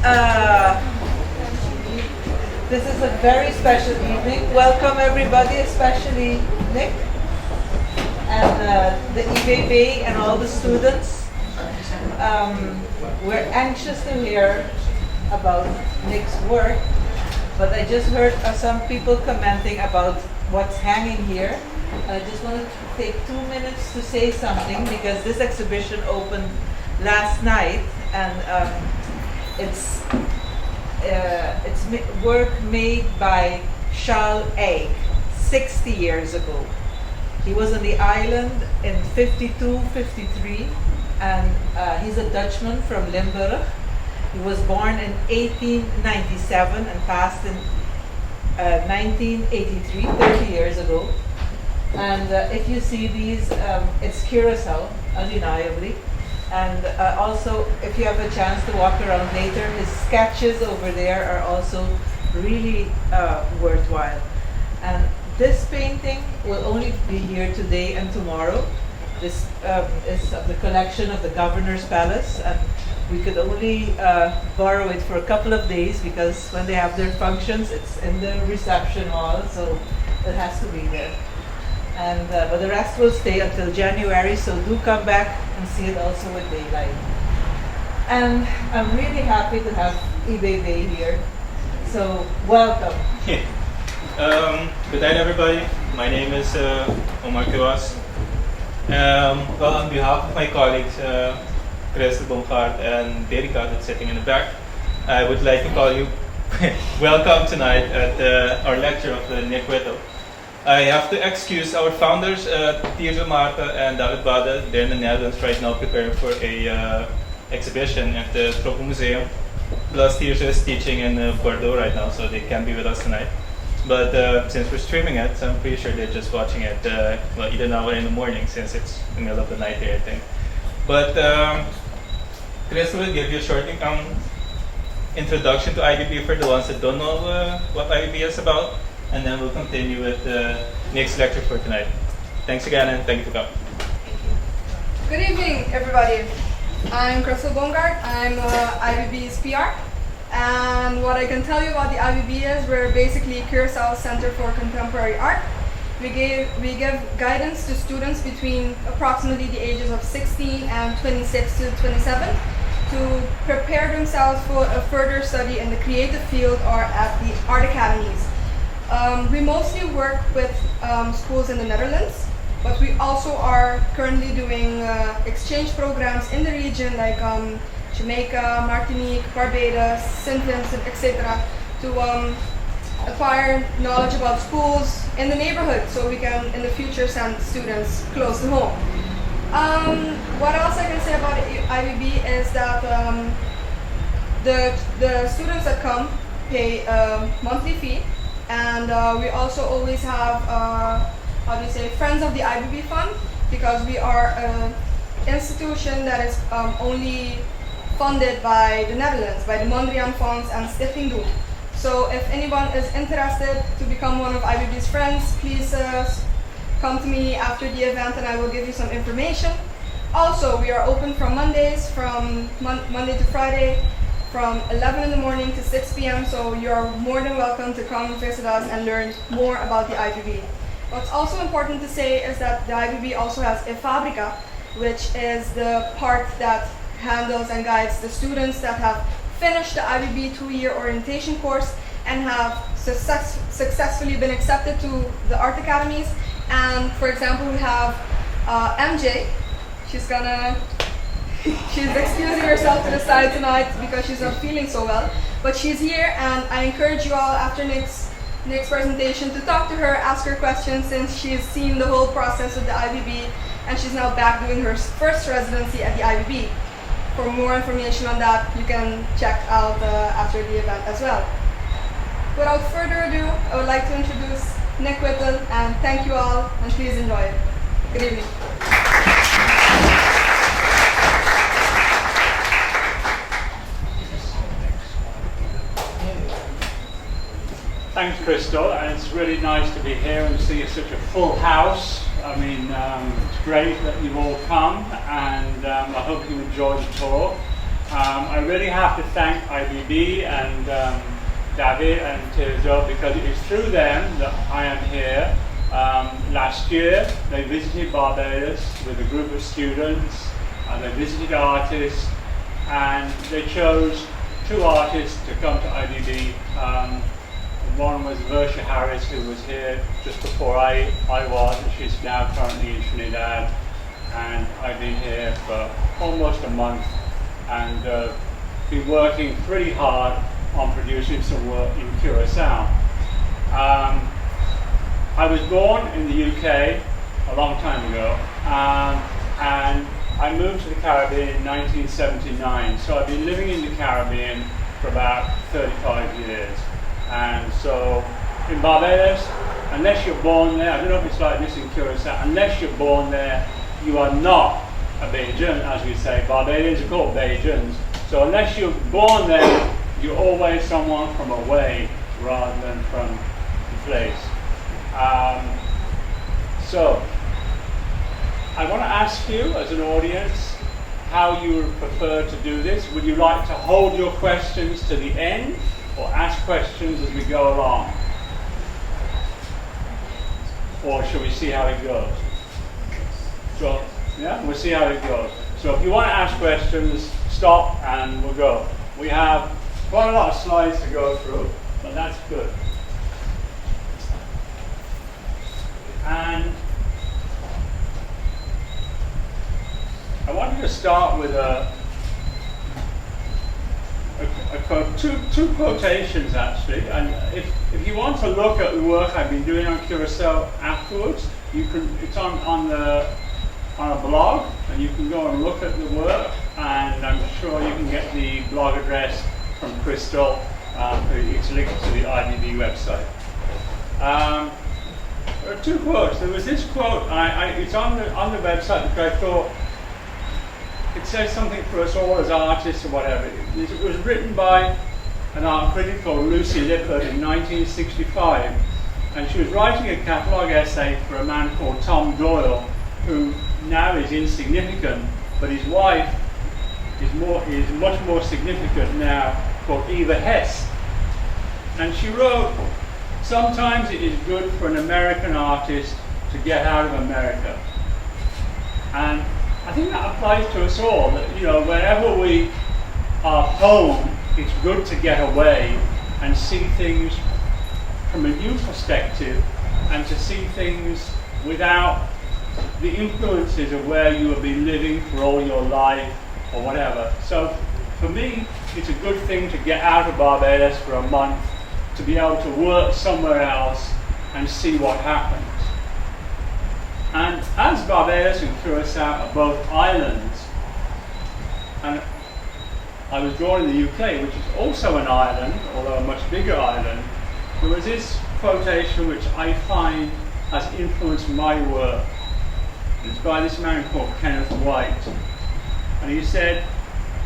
Uh, this is a very special evening. Welcome everybody, especially Nick and the IBB and all the students. We're anxious to hear about Nick's work, but I just heard some people commenting about what's hanging here. And I just want to take 2 minutes to say something because this exhibition opened last night, and it's work made by Charles Eyck 60 years ago. He was on the island in 52, 53, and he's a Dutchman from Limburg. He was born in 1897 and passed in 1983, 30 years ago. And if you see these, it's Curacao, undeniably. And also, if you have a chance to walk around later, his sketches over there are also really worthwhile. And this painting will only be here today and tomorrow. This is of the collection of the Governor's Palace, and we could only borrow it for a couple of days because when they have their functions, it's in the reception hall, so it has to be there. And but the rest will stay until January, so do come back and see it also with daylight. And I'm really happy to have IBB here, so welcome. Good night, everybody. My name is Omar Kiwas. Well, on behalf of my colleagues, Chris Bloemhof and Derika, that's sitting in the back, I would like to call you welcome tonight at our lecture of Nick Whittle. I have to excuse our founders, Tirza Marta and David Bade. They're in the Netherlands right now preparing for a exhibition at the Tropen Museum. Plus Tirza is teaching in Bordeaux right now, so they can't be with us tonight. But since we're streaming it, so I'm pretty sure they're just watching it well, either now or in the morning, since it's the middle of the night here, I think. But Chris will give you a short introduction to IBB for the ones that don't know what IBB is about. And then we'll continue with Nick's lecture for tonight. Thanks again, and thank you for coming. Good evening, everybody. I'm Crystal Bongard. I'm IBB's PR. And what I can tell you about the IBB is we're basically Curaçao's Center for Contemporary Art. We give guidance to students between approximately the ages of 16 and 26 to 27 to prepare themselves for a further study in the creative field or at the art academies. We mostly work with schools in the Netherlands, but we also are currently doing exchange programs in the region like Jamaica, Martinique, Barbados, St. Vincent, etc. to acquire knowledge about schools in the neighborhood so we can in the future send students close to home. What else I can say about IBB is that the students that come pay a monthly fee. And we also always have, friends of the IBB Fund, because we are an institution that is only funded by the Netherlands, by the Mondrian Fonds and Stichting Doen. So if anyone is interested to become one of IBB's friends, please come to me after the event and I will give you some information. Also, we are open from Mondays, from Monday to Friday, from 11 in the morning to 6 p.m. So you're more than welcome to come visit us and learn more about the IBB. What's also important to say is that the IBB also has a Fabrica, which is the part that handles and guides the students that have finished the IBB 2-year orientation course and have successfully been accepted to the art academies. And for example, we have MJ. She's excusing herself to the side tonight because she's not feeling so well. But she's here, and I encourage you all after Nick's presentation to talk to her, ask her questions, since she's seen the whole process of the IBB and she's now back doing her first residency at the IBB. For more information on that, you can check out after the event as well. Without further ado, I would like to introduce Nick Whittle, and thank you all, and please enjoy it. Good evening. Thanks, Crystal, and it's really nice to be here and see such a full house. I mean, it's great that you've all come, and I hope you enjoyed the tour. I really have to thank IBB and David and Terezo, because it is through them that I am here. Last year they visited Barbados with a group of students, and they visited artists, and they chose 2 artists to come to IBB. One was Versha Harris, who was here just before I was, and she's now currently in Trinidad. And I've been here for almost a month, and been working pretty hard on producing some work in Curacao. I was born in the UK a long time ago, and I moved to the Caribbean in 1979, so I've been living in the Caribbean for about 35 years. And so in Barbados, unless you're born there, I don't know if it's like this in Curacao, unless you're born there, you are not a Bajan, as we say. Barbadians are called Bajans. So unless you're born there, you're always someone from away rather than from the place. So I want to ask you as an audience how you would prefer to do this. Would you like to hold your questions to the end, or ask questions as we go along? Or should we see how it goes? So, yeah, we'll see how it goes. So if you want to ask questions, stop and we'll go. We have quite a lot of slides to go through, but that's good. And I wanted to start with two quotations actually, and if you want to look at the work I've been doing on Curacao afterwards, you can. It's on a blog, and you can go and look at the work, and I'm sure you can get the blog address from Crystal. It's linked to the IBB website. There are 2 quotes. There was this quote, it's on the website, because I thought it says something for us all as artists or whatever. It was written by an art critic called Lucy Lippard in 1965, and she was writing a catalogue essay for a man called Tom Doyle, who now is insignificant, but his wife is much more significant now, called Eva Hess. And she wrote, "Sometimes it is good for an American artist to get out of America." And I think that applies to us all, that, you know, wherever we are home, it's good to get away and see things from a new perspective, and to see things without the influences of where you have been living for all your life or whatever. So for me, it's a good thing to get out of Barbados for a month, to be able to work somewhere else and see what happens. And as Barbados and Curacao are both islands, and I was born in the UK, which is also an island, although a much bigger island, there was this quotation which I find has influenced my work. It's by this man called Kenneth White. And he said,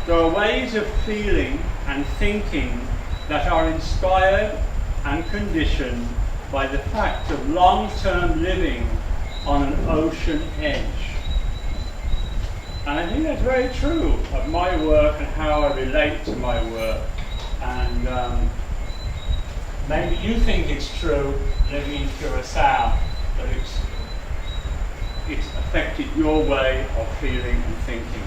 "There are ways of feeling and thinking that are inspired and conditioned by the fact of long-term living on an ocean edge." And I think that's very true of my work and how I relate to my work. And maybe you think it's true living in Curacao, that it's affected your way of feeling and thinking.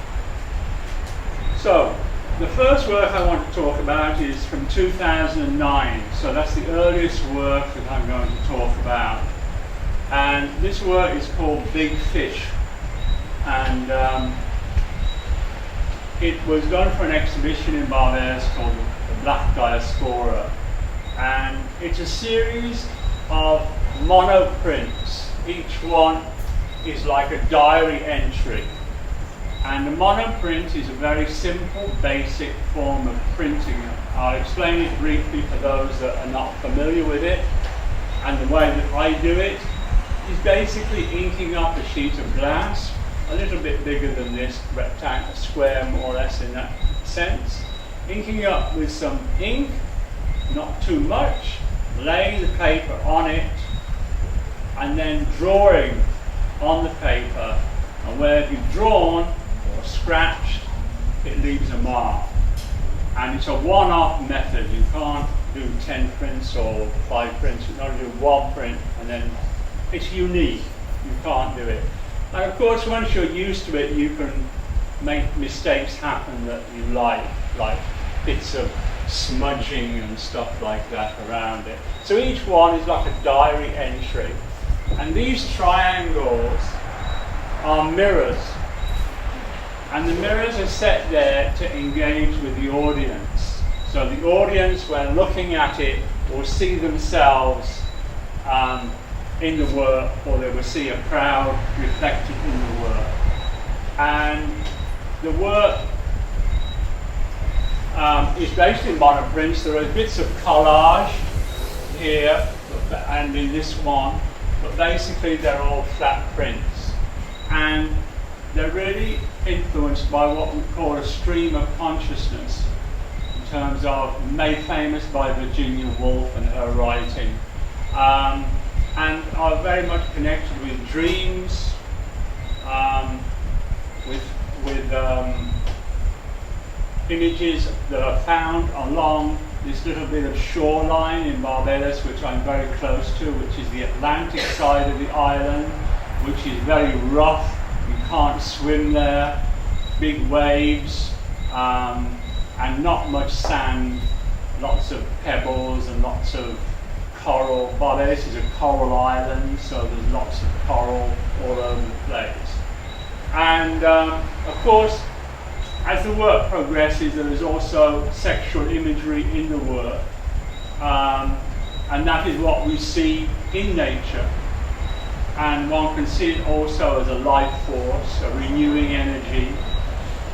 So, the first work I want to talk about is from 2009. So that's the earliest work that I'm going to talk about. And this work is called Big Fish. And it was done for an exhibition in Barbados called the Black Diaspora. And it's a series of monoprints. Each one is like a diary entry. And the monoprint is a very simple, basic form of printing. I'll explain it briefly for those that are not familiar with it. And the way that I do it is basically inking up a sheet of glass, a little bit bigger than this, rectangle, square more or less in that sense. Inking up with some ink, not too much, laying the paper on it, and then drawing on the paper. And where you've drawn or scratched, it leaves a mark. And it's a one-off method. You can't do 10 prints or 5 prints. You can only do 1 print, and then it's unique. You can't do it. And of course, once you're used to it, you can make mistakes happen that you like bits of smudging and stuff like that around it. So each one is like a diary entry. And these triangles are mirrors. And the mirrors are set there to engage with the audience. So the audience, when looking at it, will see themselves in the work, or they will see a crowd reflected in the work. And the work is basically monoprints. There are bits of collage here and in this one, but basically they're all flat prints. And they're really influenced by what we call a stream of consciousness, in terms of made famous by Virginia Woolf and her writing, and are very much connected with dreams, with images that are found along this little bit of shoreline in Barbados, which I'm very close to, which is the Atlantic side of the island, which is very rough. You can't swim there, big waves, and not much sand, lots of pebbles and lots of coral. Barbados is a coral island, so there's lots of coral all over the place. And of course, as the work progresses, there is also sexual imagery in the work, and that is what we see in nature. And one can see it also as a life force, a renewing energy,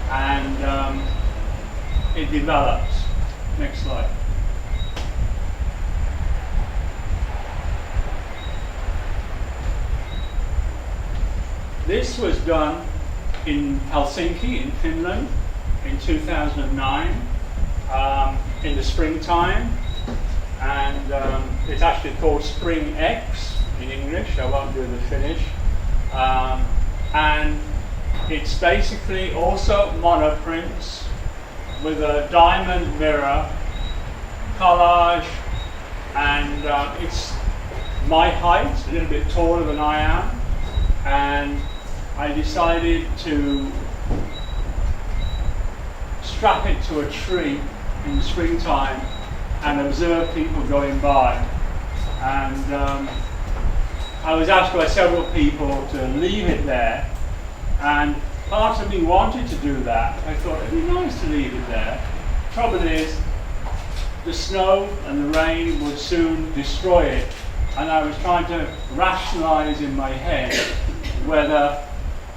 and it develops. Next slide. This was done in Helsinki, in Finland, in 2009, in the springtime, and it's actually called Spring X in English. I won't do the Finnish, and it's basically also monoprints with a diamond mirror, collage, and it's my height, a little bit taller than I am, and I decided to strap it to a tree in the springtime and observe people going by. And I was asked by several people to leave it there, and part of me wanted to do that. I thought it'd be nice to leave it there. Trouble is, the snow and the rain would soon destroy it, and I was trying to rationalize in my head whether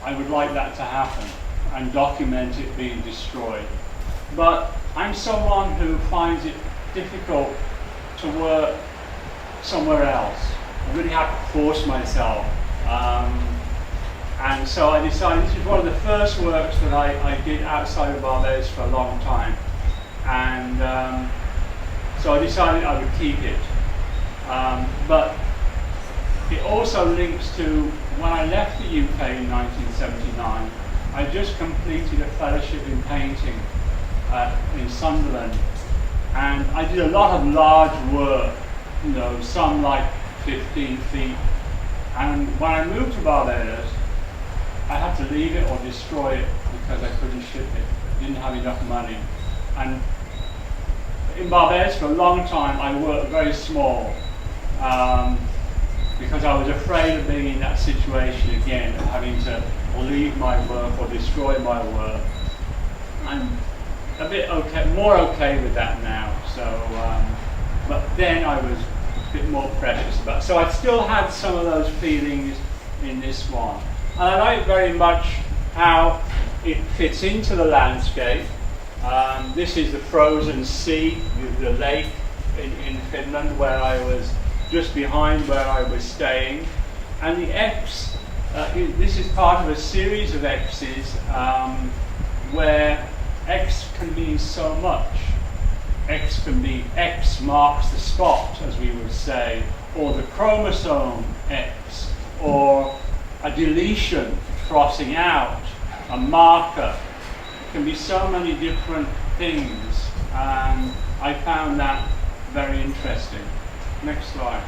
I would like that to happen and document it being destroyed. But I'm someone who finds it difficult to work somewhere else. I really have to force myself. And so I decided this is one of the first works that I did outside of Barbados for a long time. And so I decided I would keep it. But it also links to when I left the UK in 1979. I just completed a fellowship in painting in Sunderland, and I did a lot of large work, you know, some like 15 feet. And when I moved to Barbados, I had to leave it or destroy it because I couldn't ship it. I didn't have enough money. And in Barbados for a long time I worked very small, because I was afraid of being in that situation again, of having to leave my work or destroy my work. I'm a bit more okay with that now. So, but then I was a bit more precious about it. So I still had some of those feelings in this one. And I like very much how it fits into the landscape. This is the frozen sea, the lake in Finland, where I was just behind where I was staying. And the X, this is part of a series of X's where X can mean so much. X can be X marks the spot, as we would say, or the chromosome X, or a deletion, crossing out, a marker. It can be so many different things. And I found that very interesting. Next slide.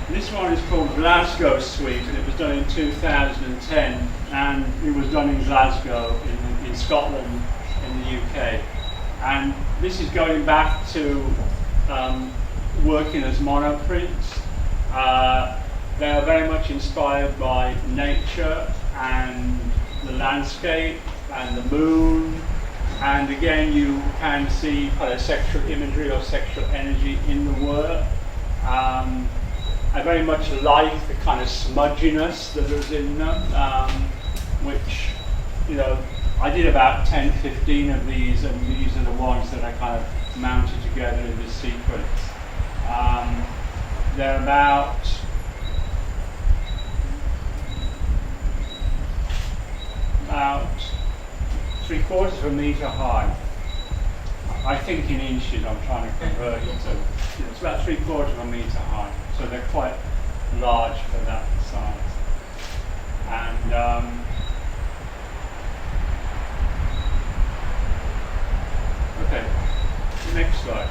This one is called Glasgow Suite, and it was done in 2010, and it was done in Glasgow, in Scotland, in the UK. And this is going back to working as monoprints. They are very much inspired by nature and the landscape and the moon. And again, you can see kind of sexual imagery or sexual energy in the work. I very much like the kind of smudginess that is in them, which, you know, I did about 10, 15 of these, and these are the ones that I kind of mounted together in this sequence. They're about ¾ of a metre high. I think in inches, I'm trying to convert it to, it's about ¾ of a metre high. So they're quite large for that size. And okay, next slide.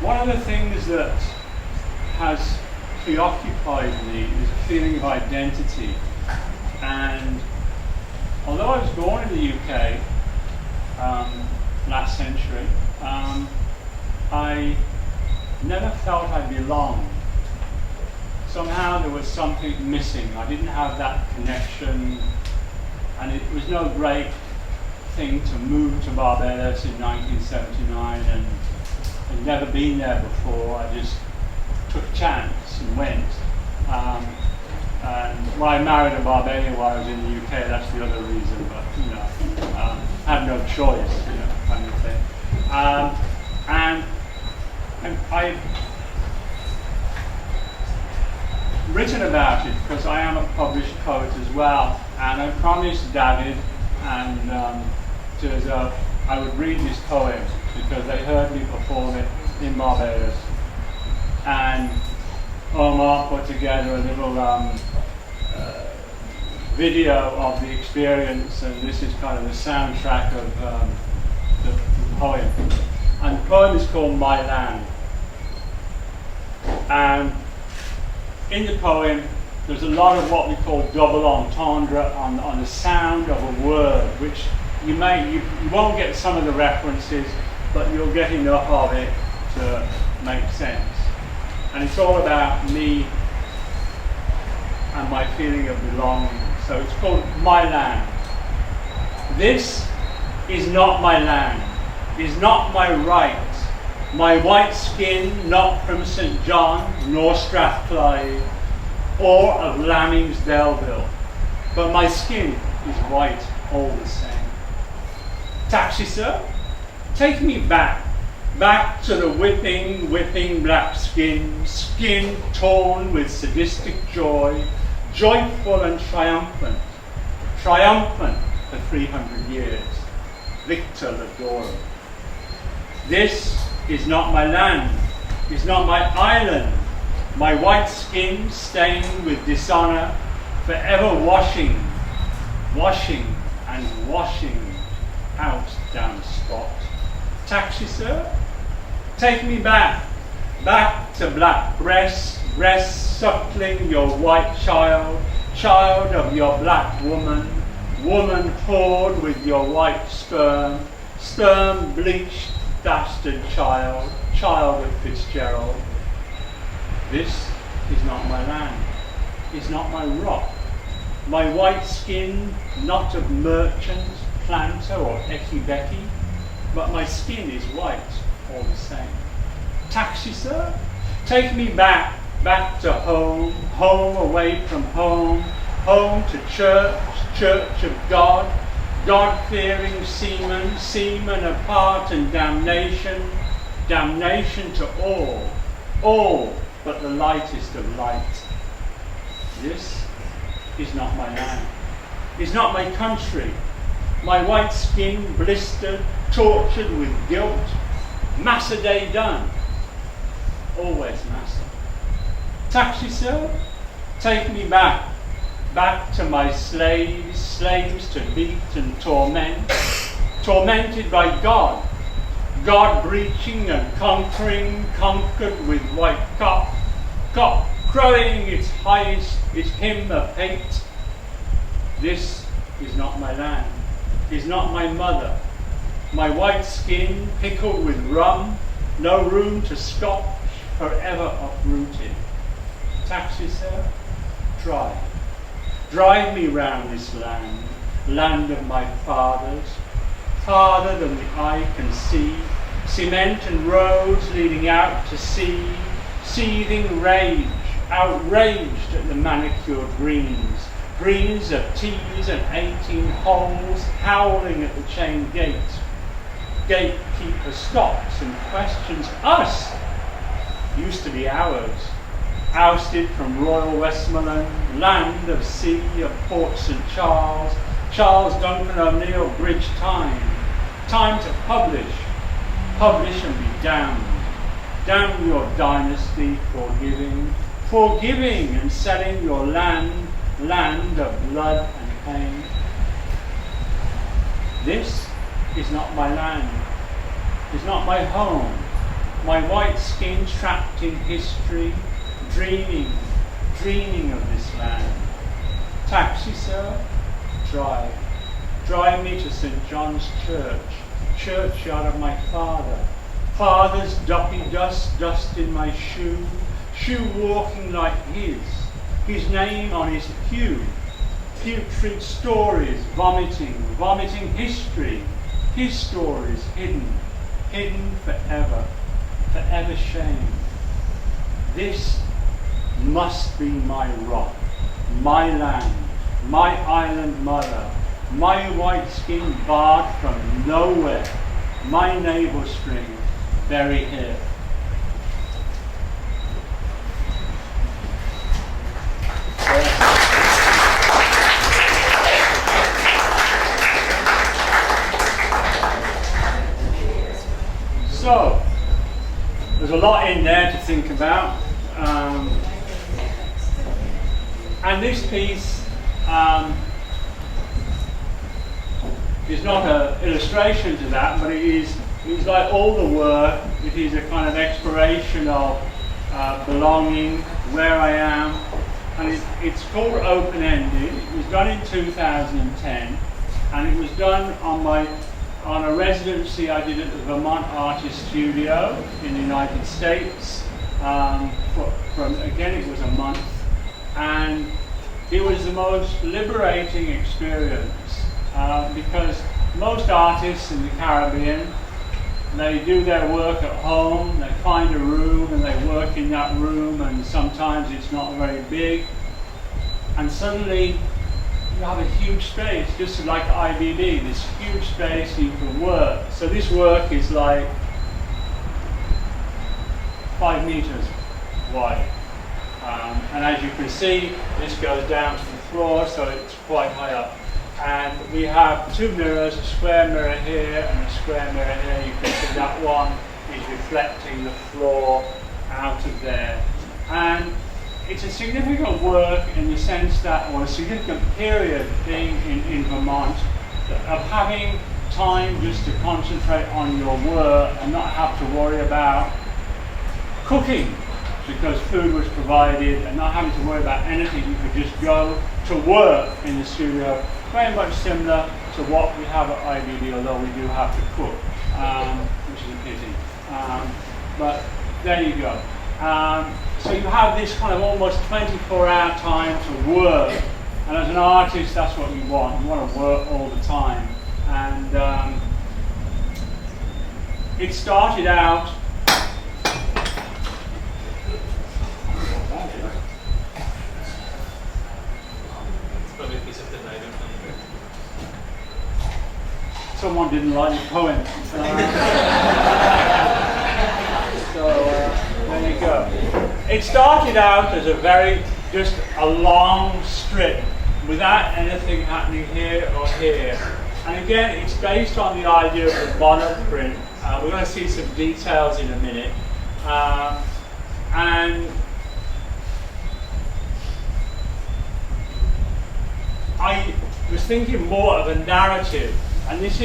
One of the things that has preoccupied me is a feeling of identity. And although I was born in the UK last century, I never felt I belonged. Somehow there was something missing. I didn't have that connection, and it was no great thing to move to Barbados in 1979 and had never been there before. I just took a chance and went. And when I married a Barbadian while I was in the UK, that's the other reason, but you know, I had no choice, you know, kind of thing. And I've written about it because I am a published poet as well, and I promised David and I would read this poem because they heard me perform it in Barbados. And Omar put together a little video of the experience, and this is kind of the soundtrack of the poem. And the poem is called My Land. And in the poem, there's a lot of what we call double entendre on the sound of a word, which you won't get some of the references, but you'll get enough of it to make sense. And it's all about me and my feeling of belonging. So it's called My Land. This is not my land, is not my right. My white skin not from St. John's nor Strathclyde or of Lambing's Delville, but my skin is white all the same. Taxi, sir, take me back to the whipping black skin torn with sadistic joy, joyful and triumphant for 300 years. Victor Ladoro. This is not my land, is not my island, my white skin stained with dishonor, forever washing and washing out damn spot. Taxi, sir, take me back to black breasts suckling your white child of your black woman whored with your white sperm bleached dastard child of Fitzgerald. This is not my land, is not my rock. My white skin, not of merchant, planter, or ecky-becky, but my skin is white all the same. Taxi, sir, take me back to home away from home to church of God, God-fearing seamen of heart and damnation to all but the lightest of light. This is not my land, is not my country. My white skin blistered, tortured with guilt. Massa day done. Always massa. Taxi, sir, take me back, back to my slaves, slaves to beat and torment, tormented by God, God breaching and conquering, conquered with white cock, cock crowing its highest, its hymn of hate. This is not my land, is not my mother. My white skin pickled with rum, no room to scotch, forever uprooted. Taxi, sir, drive. Drive me round this land, land of my fathers, farther than the eye can see, cement and roads leading out to sea, seething rage, outraged at the manicured greens, greens of T's and 18 holes, howling at the chain gate. Gatekeeper stops and questions us. Used to be ours, ousted from Royal Westmoreland, land of sea, of Port St. Charles, Charles Duncan O'Neill, Bridge Time. Time to publish, publish and be damned. Damn your dynasty, forgiving, forgiving and selling your land, land of blood and pain. This is not my land, is not my home, my white skin trapped in history, dreaming, dreaming of this land. Taxi, sir, drive. Drive me to St. John's Church, churchyard of my father. Father's duppy dust, dust in my shoe, shoe walking like his name on his pew. Putrid stories, vomiting, vomiting history, his stories hidden, hidden forever, forever shame. This must be my rock, my land, my island mother, my white skin barred from nowhere, my navel string buried here. So, there's a lot in there to think about. And this piece is not an illustration to that, but it's like all the work. It is a kind of exploration of belonging, where I am, and it's called Open-Ended. It was done in 2010, and it was done on a residency I did at the Vermont Artist Studio in the United States. Again, it was a month, and it was the most liberating experience because most artists in the Caribbean, they do their work at home, they find a room and they work in that room, and sometimes it's not very big, and suddenly you have a huge space, just like IBB, this huge space you can work. So this work is like 5 meters wide. And as you can see, this goes down to the floor, so it's quite high up. And we have 2 mirrors, a square mirror here and a square mirror here. You can see that one is reflecting the floor out of there. And it's a significant work in the sense that, or a significant period being in Vermont, of having time just to concentrate on your work and not have to worry about cooking, because food was provided, and not having to worry about anything. You could just go to work in the studio, very much similar to what we have at IBB, although we do have to cook, which is a pity. But there you go. So you have this kind of almost 24-hour time to work, and as an artist, that's what you want. You want to work all the time. And it started out someone didn't like the poem. There you go. It started out as just a long strip without anything happening here or here. And again, it's based on the idea of the monoprint. We're going to see some details in a minute. And thinking more of a narrative, and this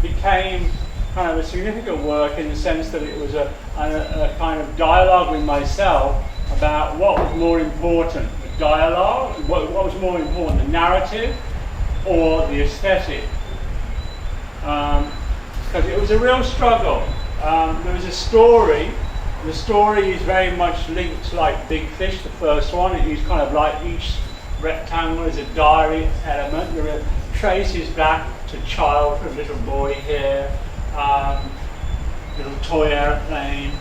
became kind of a significant work in the sense that it was a kind of dialogue with myself about what was more important, the dialogue, what was more important, the narrative or the aesthetic. Because it was a real struggle. There was a story. The story is very much linked like Big Fish, the first one. It is kind of like each rectangle is a diary element. There are traces back to childhood, little boy here, little toy airplane.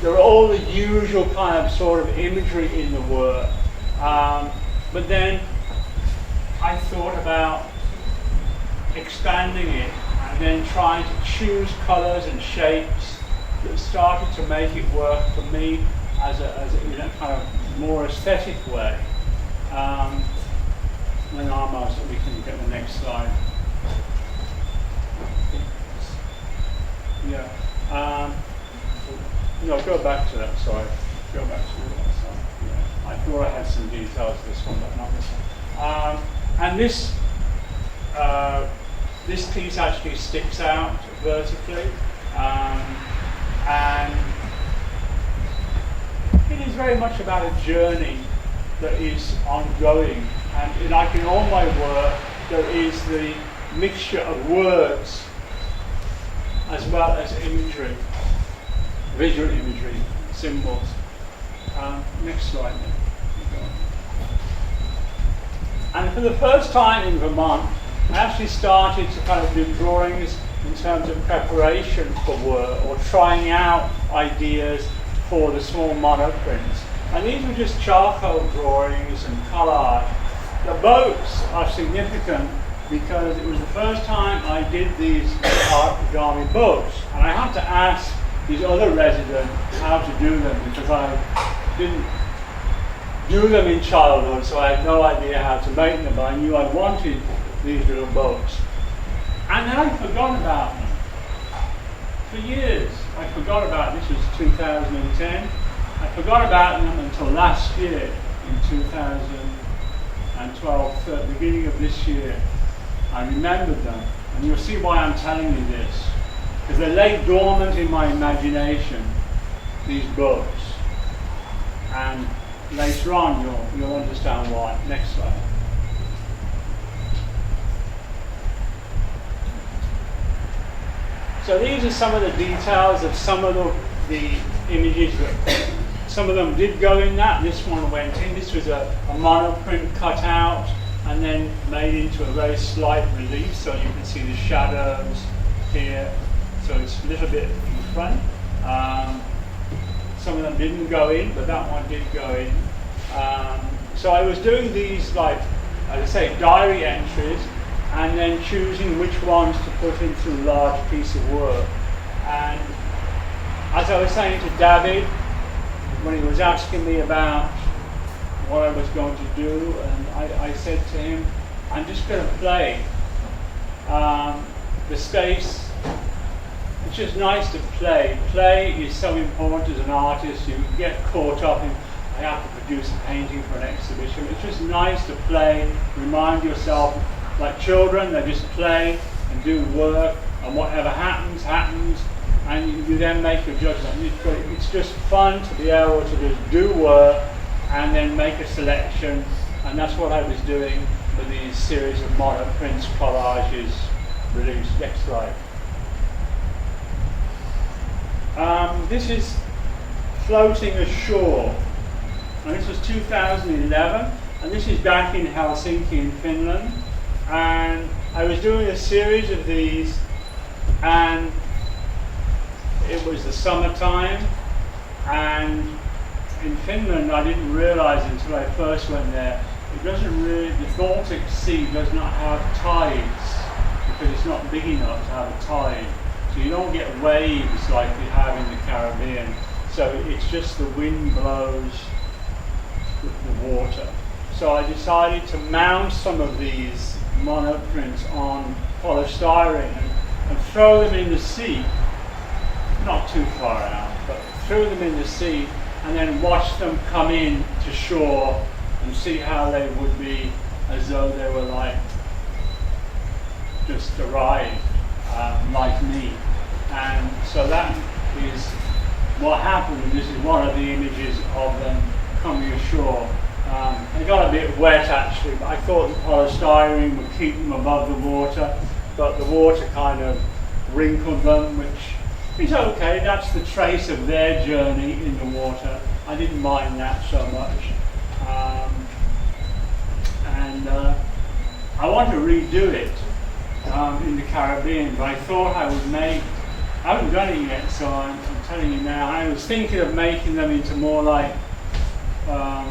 There are all the usual kind of sort of imagery in the work. But then I thought about expanding it and then trying to choose colours and shapes that started to make it work for me as a kind of more aesthetic way. And almost we can get the next slide. Yeah. No, go back to that. Sorry. Go back to that. Sorry. Yeah. I thought I had some details of this one, but not this one. And this piece actually sticks out vertically, and it is very much about a journey that is ongoing. And like in all my work, there is the mixture of words as well as imagery, visual imagery, symbols. Next slide. And for the first time in Vermont, I actually started to kind of do drawings in terms of preparation for work or trying out ideas for the small monoprints. And these were just charcoal drawings and collage. The boats are significant because it was the first time I did these origami boats. And I had to ask these other residents how to do them because I didn't do them in childhood, so I had no idea how to make them, but I knew I wanted these little boats. And then I forgot about them. For years, I forgot about this was 2010. I forgot about them until last year, in 2012, the beginning of this year. I remembered them, and you'll see why I'm telling you this. Because they lay dormant in my imagination, these boats. And later on, you'll understand why. Next slide. So these are some of the details of some of the images that some of them did go in that. This one went in. This was a monoprint cut out and then made into a very slight relief, so you can see the shadows here. So it's a little bit in front. Some of them didn't go in, but that one did go in. So I was doing these, like, as I say, diary entries, and then choosing which ones to put into a large piece of work. And as I was saying to David, when he was asking me about what I was going to do, and I said to him, I'm just going to play. The space, it's just nice to play. Play is so important as an artist. You get caught up in, I have to produce a painting for an exhibition. It's just nice to play, remind yourself, like children, they just play and do work, and whatever happens, happens, and you then make your judgment. It's just fun to be able to just do work and then make a selection, and that's what I was doing with these series of monoprints, collages, released. Next slide. This is Floating Ashore, and this was 2011, and this is back in Helsinki in Finland. And I was doing a series of these, and it was the summertime, and in Finland I didn't realize until I first went there, it doesn't really, the Baltic Sea does not have tides because it's not big enough to have a tide. So you don't get waves like we have in the Caribbean. So it's just the wind blows with the water. So I decided to mount some of these monoprints on polystyrene and throw them in the sea, not too far out, but throw them in the sea and then watch them come in to shore and see how they would be as though they were like just arrived, like me. And so that is what happened. This is one of the images of them coming ashore. They got a bit wet actually, but I thought the polystyrene would keep them above the water, but the water kind of wrinkled them, which is okay. That's the trace of their journey in the water. I didn't mind that so much. I want to redo it in the Caribbean, but I thought I would make, I haven't done it yet, so I'm telling you now. I was thinking of making them into more like, what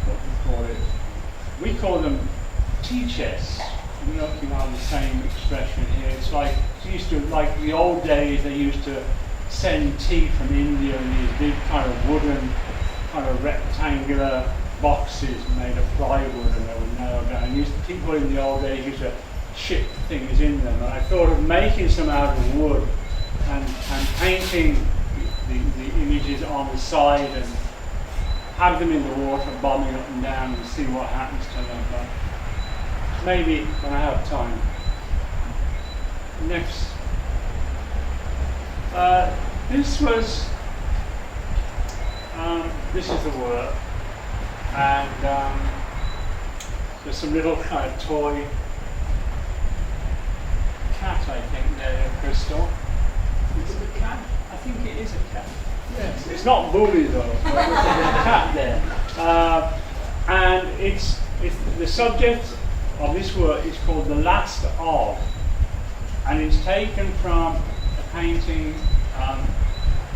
do we call it? We call them tea chests. We're looking on the same expression here. It's like, like the old days, they used to send tea from India in these big kind of wooden, kind of rectangular boxes made of plywood, and they were nailed down. People in the old days used to ship things in them, and I thought of making some out of wood and painting the images on the side and have them in the water, bobbing up and down, and see what happens to them. But maybe when I have time. Next. This is the work, and there's some little kind of toy cat, I think, there, Crystal. Is it a cat? I think it is a cat. Yes. It's not Bully though, but there's a cat there. And it's the subject of this work is called The Last Of, and it's taken from a painting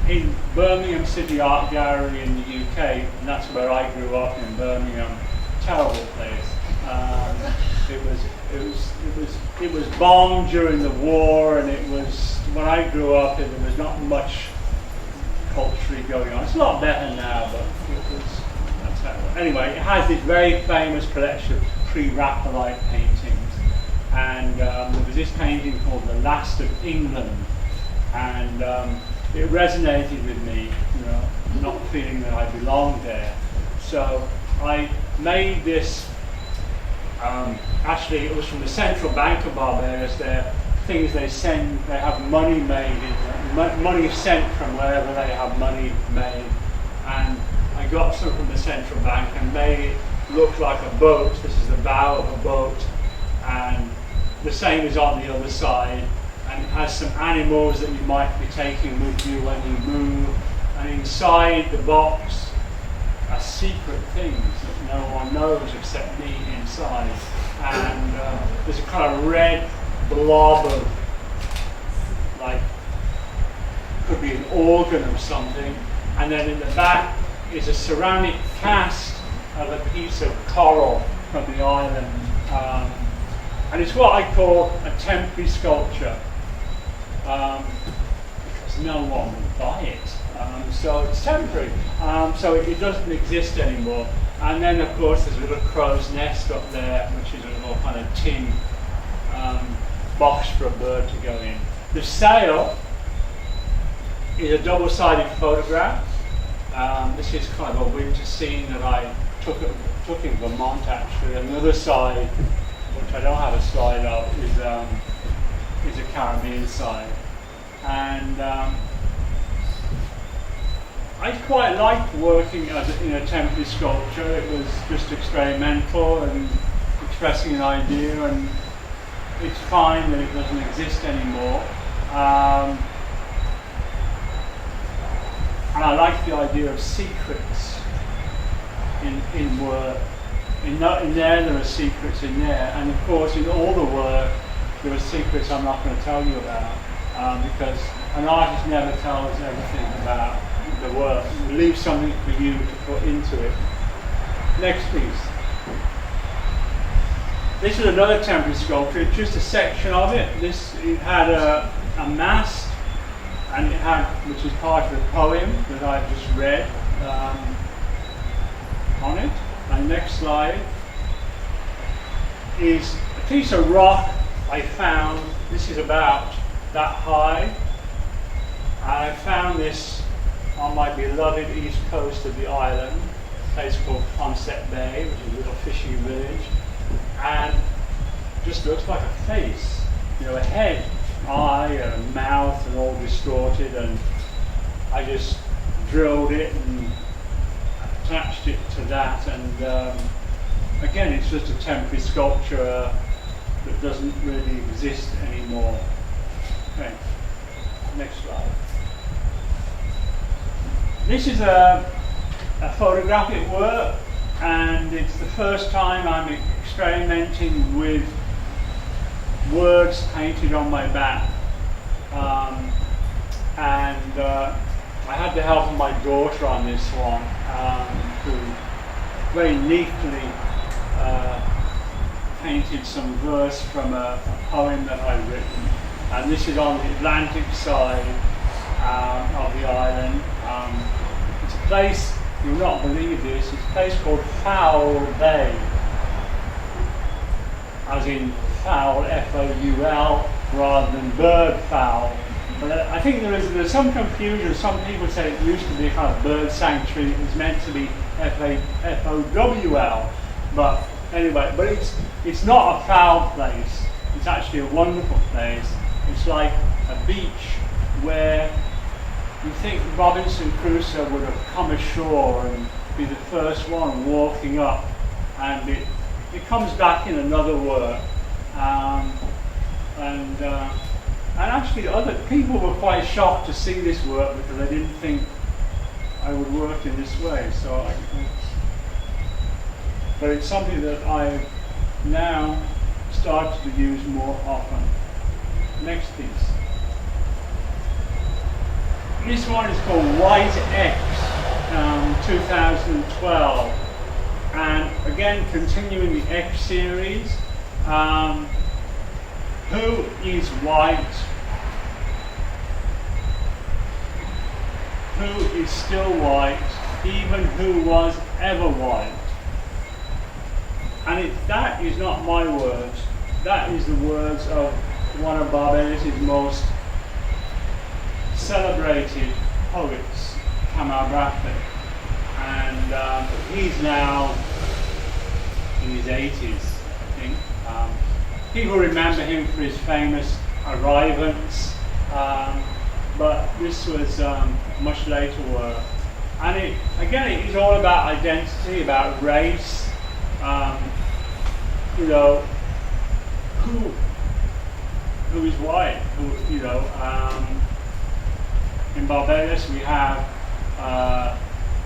in Birmingham City Art Gallery in the UK, and that's where I grew up, in Birmingham. Terrible place. It was bombed during the war, and it was, when I grew up, there was not much culturally going on. It's a lot better now, but that's how it was. Anyway, it has this very famous collection of pre-Raphaelite paintings, and there was this painting called The Last of England, and it resonated with me, not feeling that I belonged there. So I made this. Actually, it was from the Central Bank of Barbados. They're things they send. They have money made in money sent from wherever they have money made, and I got some from the Central Bank and made it look like a boat. This is the bow of a boat, and the same is on the other side. And it has some animals that you might be taking with you when you move. And inside the box are secret things that no one knows except me inside. And there's a kind of red blob of, like, could be an organ of something. And then in the back is a ceramic cast of a piece of coral from the island. And it's what I call a temporary sculpture. Because no one will buy it, so it's temporary, so it doesn't exist anymore. And then of course there's a little crow's nest up there, which is a little kind of tin box for a bird to go in. The sail is a double-sided photograph. This is kind of a winter scene that I took in Vermont actually, and the other side, which I don't have a slide of, is a Caribbean side. And I quite liked working in a temporary sculpture. It was just experimental and expressing an idea, and it's fine that it doesn't exist anymore. And I like the idea of secrets in work. In there are secrets in there, and of course in all the work there are secrets I'm not going to tell you about, because an artist never tells everything about the work. It leaves something for you to put into it. Next piece. This is another temporary sculpture. It's just a section of it. It had a mast, and it had, which is part of the poem that I've just read on it. And next slide is a piece of rock I found. This is about that high. I found this on my beloved east coast of the island, place called Concept Bay, which is a little fishing village, and just looks like a face, a head, eye, and a mouth, and all distorted. And I just drilled it and attached it to that. And again, it's just a temporary sculpture that doesn't really exist anymore. Okay, next slide. This is a photographic work, and it's the first time I'm experimenting with words painted on my back. And I had the help of my daughter on this one, who very neatly painted some verse from a poem that I'd written. And this is on the Atlantic side of the island. It's a place, you'll not believe this, it's a place called Foul Bay, as in foul, F-O-U-L, rather than bird fowl. But I think there's some confusion. Some people say it used to be a kind of bird sanctuary. It was meant to be F-O-W-L. But anyway, but it's not a foul place. It's actually a wonderful place. It's like a beach where you think Robinson Crusoe would have come ashore and be the first one walking up, and it comes back in another work. And actually other people were quite shocked to see this work because they didn't think I would work in this way. But it's something that I've now started to use more often. Next piece. This one is called White X, 2012. And again, continuing the X series. Who is white? Who is still white? Even who was ever white? And that is not my words. That is the words of one of Barbadian's most celebrated poets, Kamal Bradford. And he's now in his 80s, I think. People remember him for his famous Arrivants, but this was much later work. And it is all about identity, about race. Who is white? In Barbados we have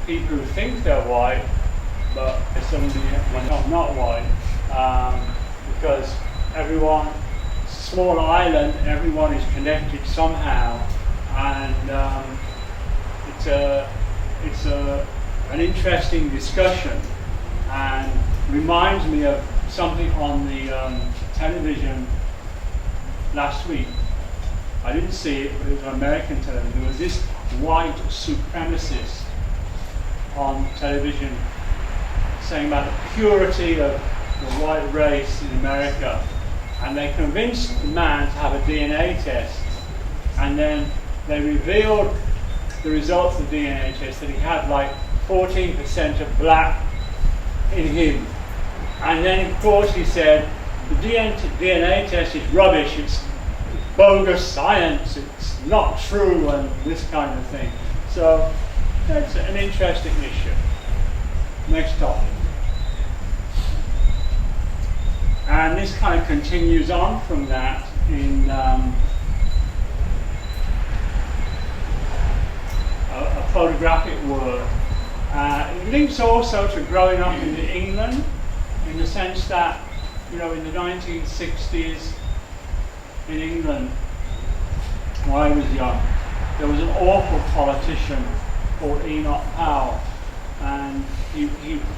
people who think they're white, but they're suddenly not white, because everyone, small island, everyone is connected somehow, and it's an interesting discussion, and reminds me of something on the television last week. I didn't see it, but it was on American television. There was this white supremacist on television saying about the purity of the white race in America. And they convinced the man to have a DNA test, and then they revealed the results of the DNA test that he had like 14% of black in him. And then of course he said, the DNA test is rubbish, it's bogus science, it's not true, and this kind of thing. So that's an interesting issue. Next topic. And this kind of continues on from that in a photographic work. It links also to growing up in England, in the sense that, in the 1960s in England, when I was young, there was an awful politician called Enoch Powell. And he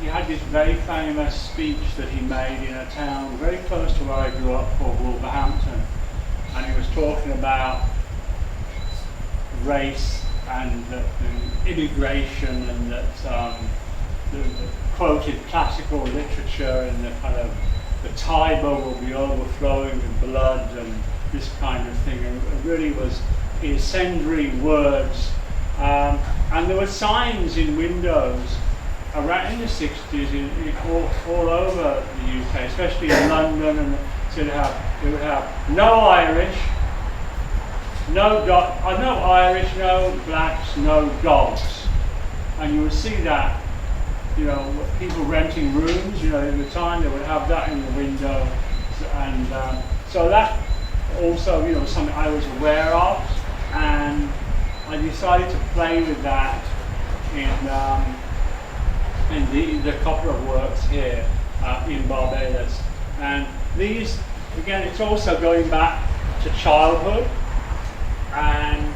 had this very famous speech that he made in a town very close to where I grew up called Wolverhampton. And he was talking about race and immigration, and that the quoted classical literature, and the kind of the Tiber will be overflowing with blood and this kind of thing. And it really was incendiary words. And there were signs in windows around in the 60s, all over the UK, especially in London, and so they would have no Irish, no Irish, no blacks, no dogs, and you would see that, you know, people renting rooms, you know, in the time they would have that in the window, and so that also, you know, something I was aware of, and I decided to play with that in the couple of works here in Barbados. And these, again, it's also going back to childhood, and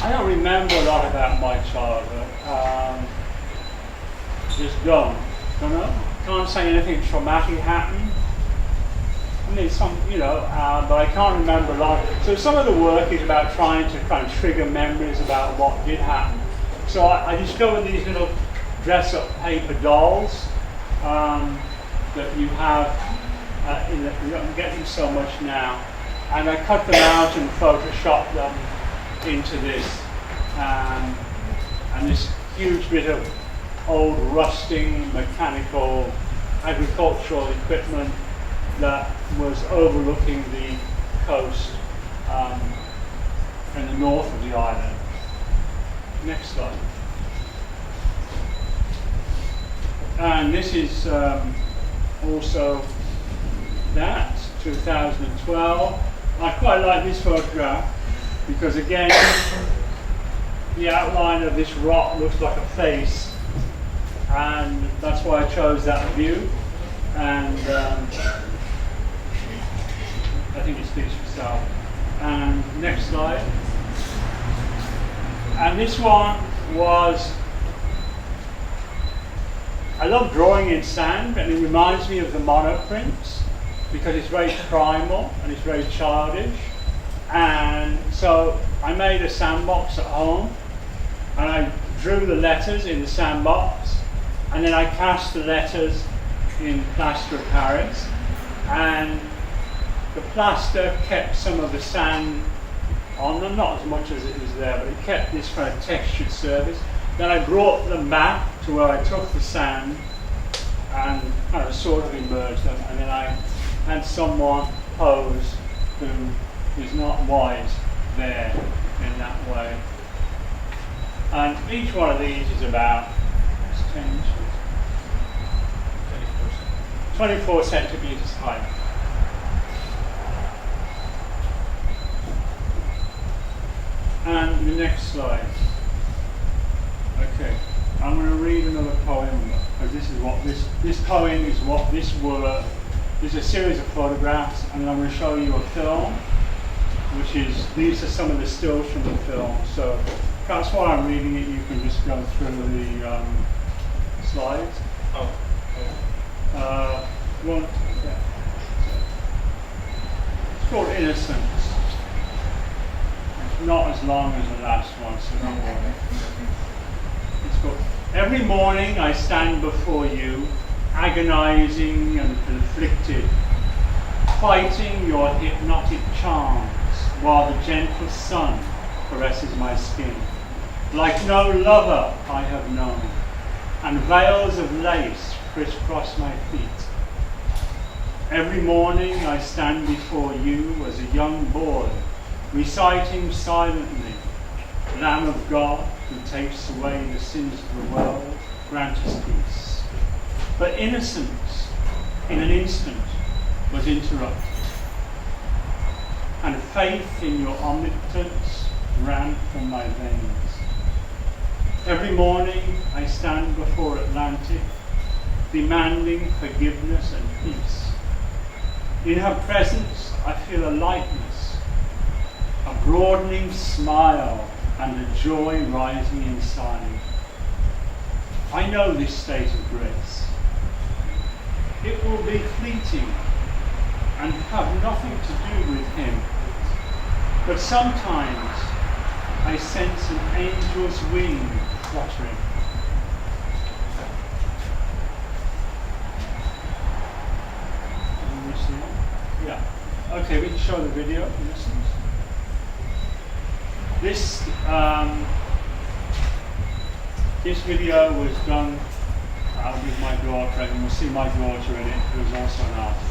I don't remember a lot about my childhood. Just don't know. Can't say anything traumatic happened. I mean, some, you know, but I can't remember a lot. So some of the work is about trying to kind of trigger memories about what did happen. So I discovered these little dress-up paper dolls that you have. You don't get them so much now. And I cut them out and photoshopped them into this. And this huge bit of old rusting mechanical agricultural equipment that was overlooking the coast in the north of the island. Next slide. And this is also that, 2012. I quite like this photograph because, again, the outline of this rock looks like a face, and that's why I chose that view. And I think it speaks for itself. And next slide. And this one was, I love drawing in sand, and it reminds me of the monoprints because it's very primal and it's very childish. And so I made a sandbox at home, and I drew the letters in the sandbox, and then I cast the letters in plaster of Paris, and the plaster kept some of the sand on them, not as much as it was there, but it kept this kind of textured surface. Then I brought them back to where I took the sand and kind of sort of immersed them, and then I had someone pose who is not white there in that way. And each one of these is about 10 inches, 24 centimeters high. And the next slide. Okay, I'm going to read another poem because this is what this poem is what this work. There's a series of photographs, and I'm going to show you a film, which is, these are some of the stills from the film. So perhaps while I'm reading it, you can just go through the slides. One, yeah. It's called Innocence. It's not as long as the last one, so don't worry. It's called, every morning I stand before you, agonizing and conflicted, fighting your hypnotic charms, while the gentle sun caresses my skin. Like no lover I have known, and veils of lace crisscross my feet. Every morning I stand before you as a young boy, reciting silently, Lamb of God who takes away the sins of the world, grant us peace. But innocence, in an instant, was interrupted, and faith in your omnipotence ran from my veins. Every morning I stand before Atlantic, demanding forgiveness and peace. In her presence I feel a lightness, a broadening smile, and a joy rising inside. I know this state of grace. It will be fleeting and have nothing to do with him. But sometimes I sense an angel's wing fluttering. Can you see it? Yeah. Okay, we can show the video. This This video was done with my daughter, and you'll see my daughter in it, who's also an artist.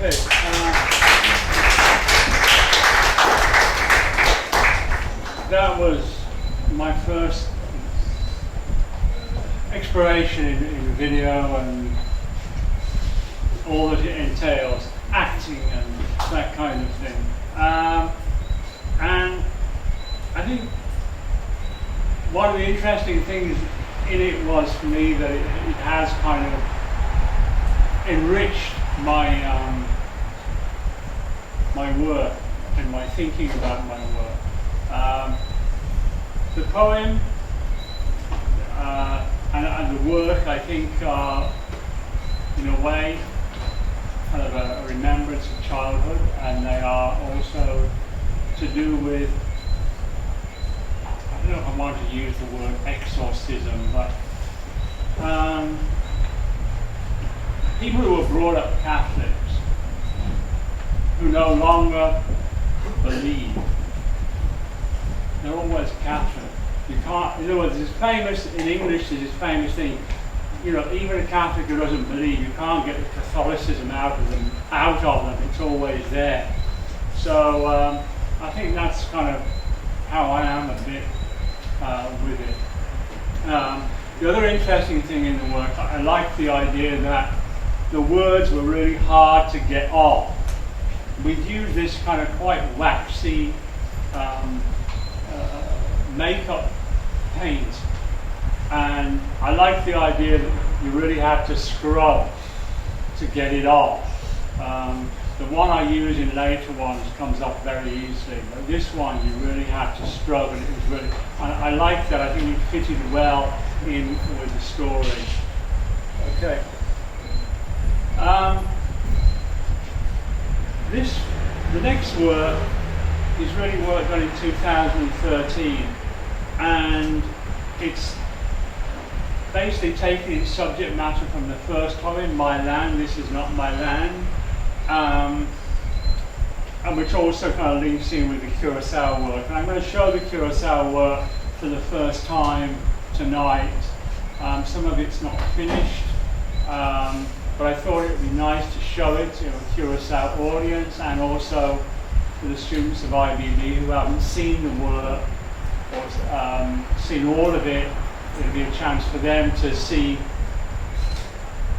Okay. That was my first exploration in video and all that it entails, acting and that kind of thing. And I think one of the interesting things in it was for me that it has kind of enriched my my work and my thinking about my work. The poem and the work, I think, are in a way kind of a remembrance of childhood, and they are also to do with, I don't know if I want to use the word exorcism, but people who are brought up Catholics, who no longer believe, they're always Catholic. You can't, in other words, it's famous, in English there's this famous thing, you know, even a Catholic who doesn't believe, you can't get the Catholicism out of them, it's always there. So I think that's kind of how I am a bit with it. The other interesting thing in the work, I like the idea that the words were really hard to get off. We've used this kind of quite waxy makeup paint, and I like the idea that you really had to scrub to get it off. The one I use in later ones comes off very easily, but this one you really had to scrub, and it was really, I like that. I think it fitted well in with the story. Okay. The next work is really work done in 2013, and it's basically taking its subject matter from the first poem, My Land, This Is Not My Land, and which also kind of links in with the Curacao work. And I'm going to show the Curacao work for the first time tonight. Some of it's not finished, but I thought it would be nice to show it to a Curacao audience, and also to the students of IBB who haven't seen the work or seen all of it. It'll be a chance for them to see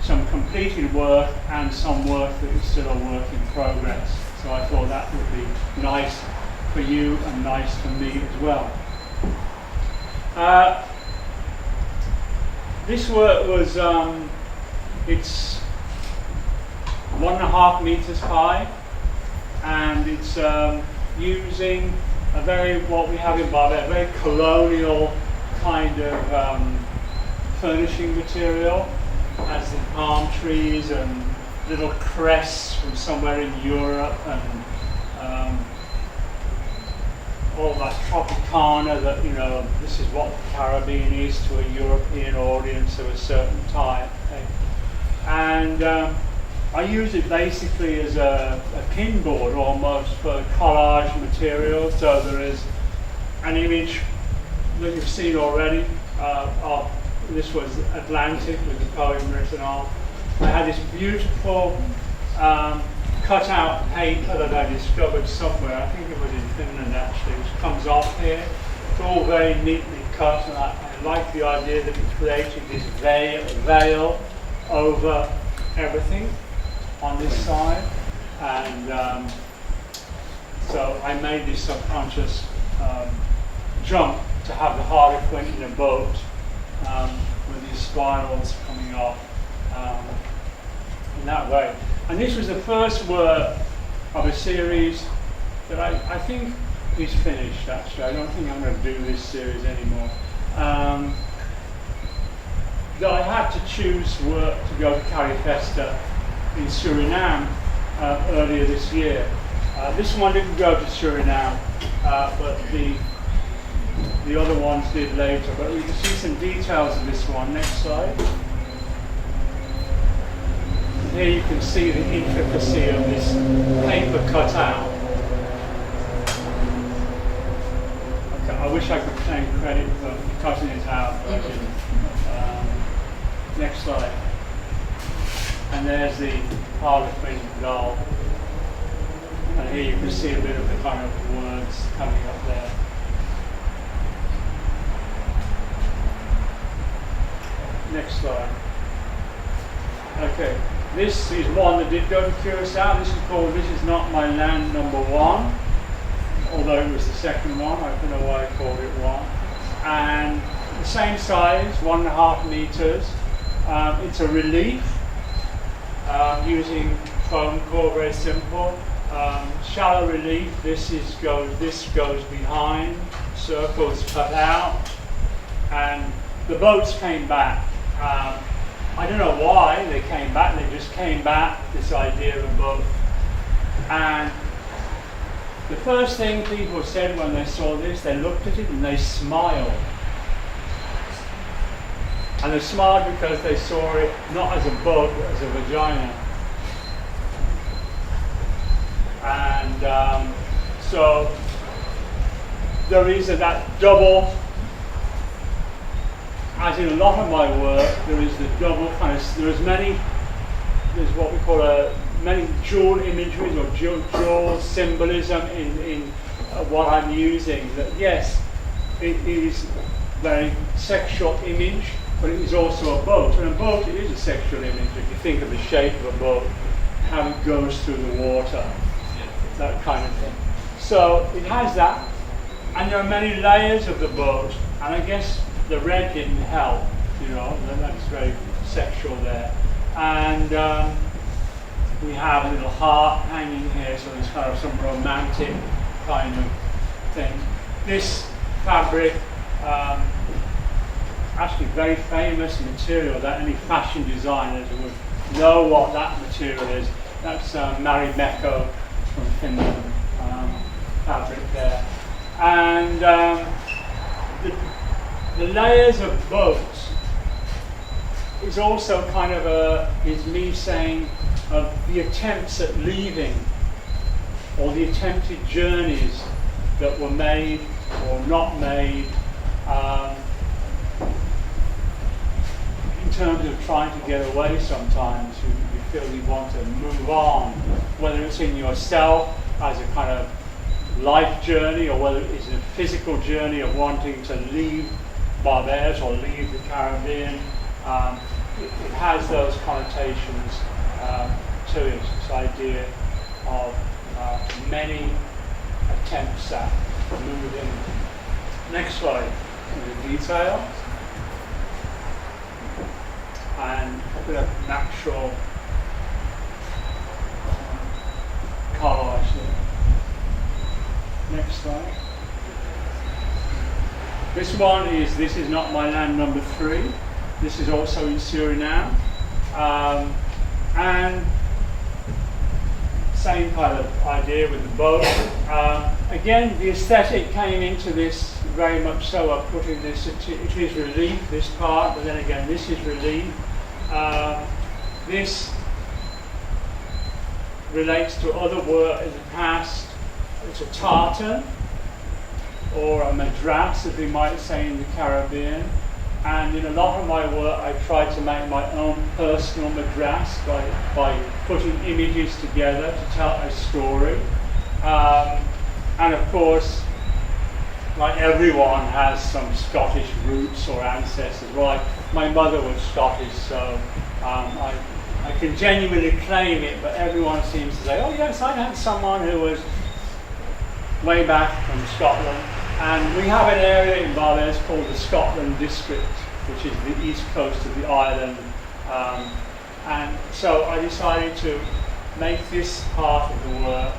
some completed work and some work that is still a work in progress. So I thought that would be nice for you and nice for me as well. This work was, it's 1.5 meters high, and it's using a very, what we have in Barbadian, a very colonial kind of furnishing material, as in palm trees and little crests from somewhere in Europe, and all that Tropicana that, you know, this is what the Caribbean is to a European audience of a certain type. And I use it basically as a pinboard almost for collage material. So there is an image that you've seen already of, this was Atlantic with the poem written on. I had this beautiful cut-out paper that I discovered somewhere. I think it was in Finland actually, which comes off here. It's all very neatly cut, and I like the idea that it's created this veil over everything on this side. And so I made this subconscious jump to have the Harlequin in a boat with these spirals coming off in that way. And this was the first work of a series that I think is finished actually. I don't think I'm going to do this series anymore. That I had to choose work to go to Carifesta in Suriname earlier this year. This one didn't go to Suriname, but the other ones did later. But we can see some details of this one. Next slide. Here you can see the intricacy of this paper cutout. Okay, I wish I could claim credit for cutting it out, but I didn't. Next slide. And there's the Harlequin doll. can see a bit of the kind of words coming up there. Next slide. Okay, this is one that did go to Curacao. This is called This Is Not My Land #1, although it was the second one. I don't know why I called it one. And the same size, 1.5 meters. It's a relief using foam core, very simple. Shallow relief. This goes behind. Circles cut out, and the boats came back. I don't know why they came back. They just came back. This idea of a boat, and the first thing people said when they saw this, they looked at it and they smiled. And they smiled because they saw it not as a boat, but as a vagina. And so there is that double, as in a lot of my work, there is the double kind of, there's what we call many dual imageries or dual symbolism in what I'm using. That yes, it is very sexual image, but it is also a boat. And a boat is a sexual image if you think of the shape of a boat, how it goes through the water, that kind of thing. So it has that, and there are many layers of the boat, and I guess the red didn't help, that's very sexual there. And we have a little heart hanging here, so there's kind of some romantic kind of thing. This fabric, actually very famous material that any fashion designers would know what that material is. That's Marimekko from Finland, fabric there. And the layers of boats is also kind of is me saying of the attempts at leaving, or the attempted journeys that were made or not made, in terms of trying to get away sometimes. You feel you want to move on, whether it's in yourself as a kind of life journey, or whether it's a physical journey of wanting to leave Barbados or leave the Caribbean. It has those connotations to it, this idea of many attempts at moving. Next slide, the detail. And a bit of natural colour actually. Next slide. This is Not My Land #3. This is also in Suriname. And same kind of idea with the boat. Again, the aesthetic came into this very much so. I put in this, it is relief, this part, but then again, this is relief. This relates to other work in the past. It's a tartan, or a madras, as we might say in the Caribbean. And in a lot of my work, I try to make my own personal madras by putting images together to tell a story. And of course, like everyone has some Scottish roots or ancestors. Well, my mother was Scottish, so I can genuinely claim it, but everyone seems to say, oh yes, I had someone who was way back from Scotland. And we have an area in Barbados called the Scotland District, which is the east coast of the island. And so I decided to make this part of the work,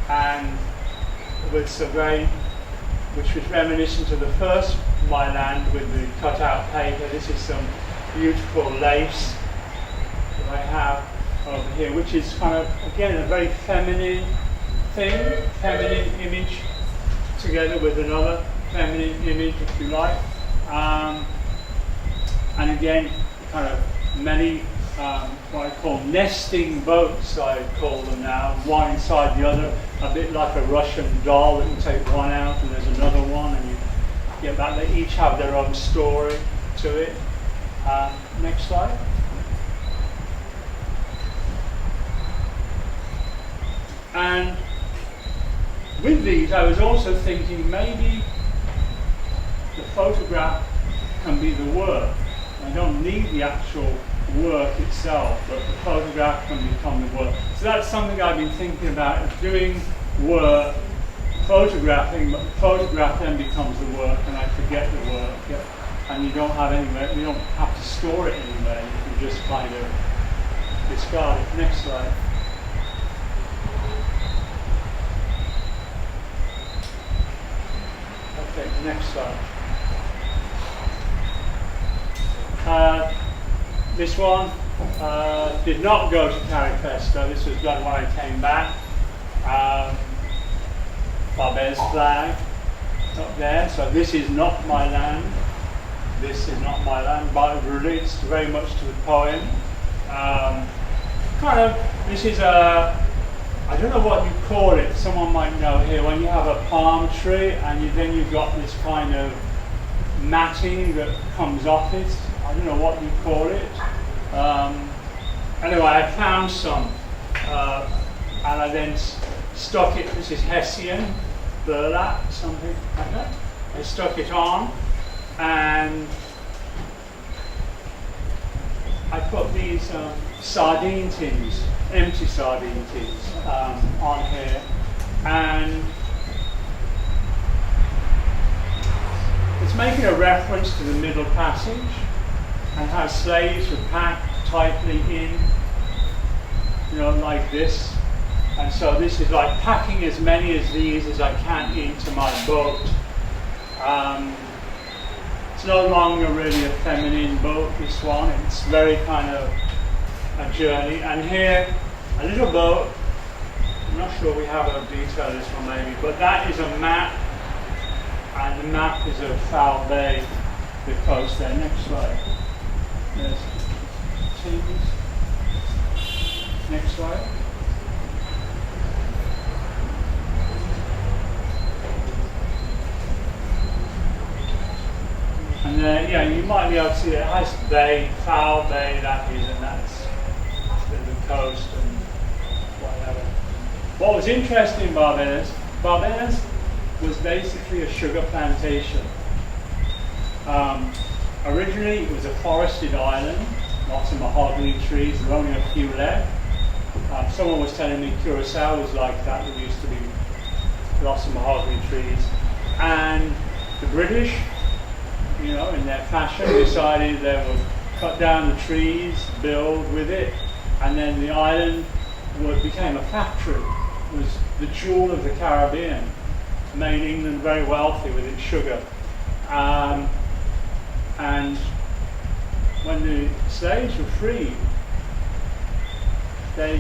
and with some which was reminiscent of the first My Land with the cut-out paper. This is some beautiful lace that I have over here, which is kind of, again, a very feminine thing, feminine image, together with another feminine image, if you like. And again, kind of many, what I call nesting boats, I call them now, one inside the other, a bit like a Russian doll that you take one out and there's another one, and you get back. They each have their own story to it. Next slide. And with these, I was also thinking maybe the photograph can be the work. I don't need the actual work itself, but the photograph can become the work. So that's something I've been thinking about, of doing work, photographing, but the photograph then becomes the work and I forget the work. Yeah. And you don't have anywhere, you don't have to store it anywhere, you can just kind of discard it. Next slide. Okay, next slide. This one did not go to Carifesto. This was done when I came back. Barbadian flag up there. So this is not my land. This is not my land, but it relates very much to the poem. This is a, I don't know what you call it. Someone might know here. When you have a palm tree and then you've got this kind of matting that comes off it. I don't know what you call it. Anyway, I found some and I then stuck it. This is Hessian burlap, something like that. I stuck it on and I put these sardine tins, empty sardine tins on here, and it's making a reference to the Middle Passage and how slaves were packed tightly in, like this. And so this is like packing as many of these as I can into my boat. It's no longer really a feminine boat, this one. It's very kind of a journey. And here, a little boat. I'm not sure we have a detail of this one maybe, but that is a map. And the map is of Foul Bay, the coast there. Next slide. There's TVs. Next slide. And you might be able to see it has bay, Foul Bay, that is, and that's the coast and whatever. What was interesting in Barbados was basically a sugar plantation. Originally it was a forested island, lots of mahogany trees, there were only a few left. Someone was telling me Curacao was like that, there used to be lots of mahogany trees. And the British, in their fashion, decided they would cut down the trees, build with it, and then the island became a factory. It was the jewel of the Caribbean, made England very wealthy with its sugar. And when the slaves were freed, the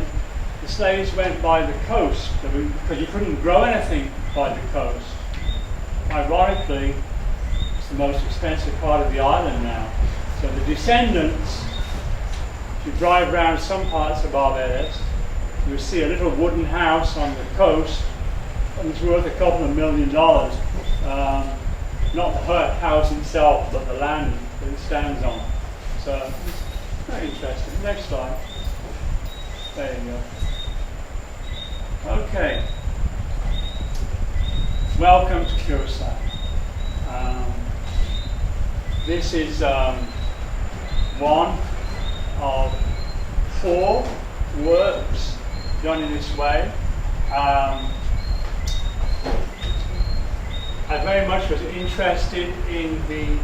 slaves went by the coast, because you couldn't grow anything by the coast. Ironically, the most expensive part of the island now. So the descendants, if you drive around some parts of Barbados, you'll see a little wooden house on the coast, and it's worth $2 million. Not the house itself, but the land that it stands on. So it's very interesting. Next slide. There you go. Okay. Welcome to Curacao. This is one of 4 works done in this way. I very much was interested in the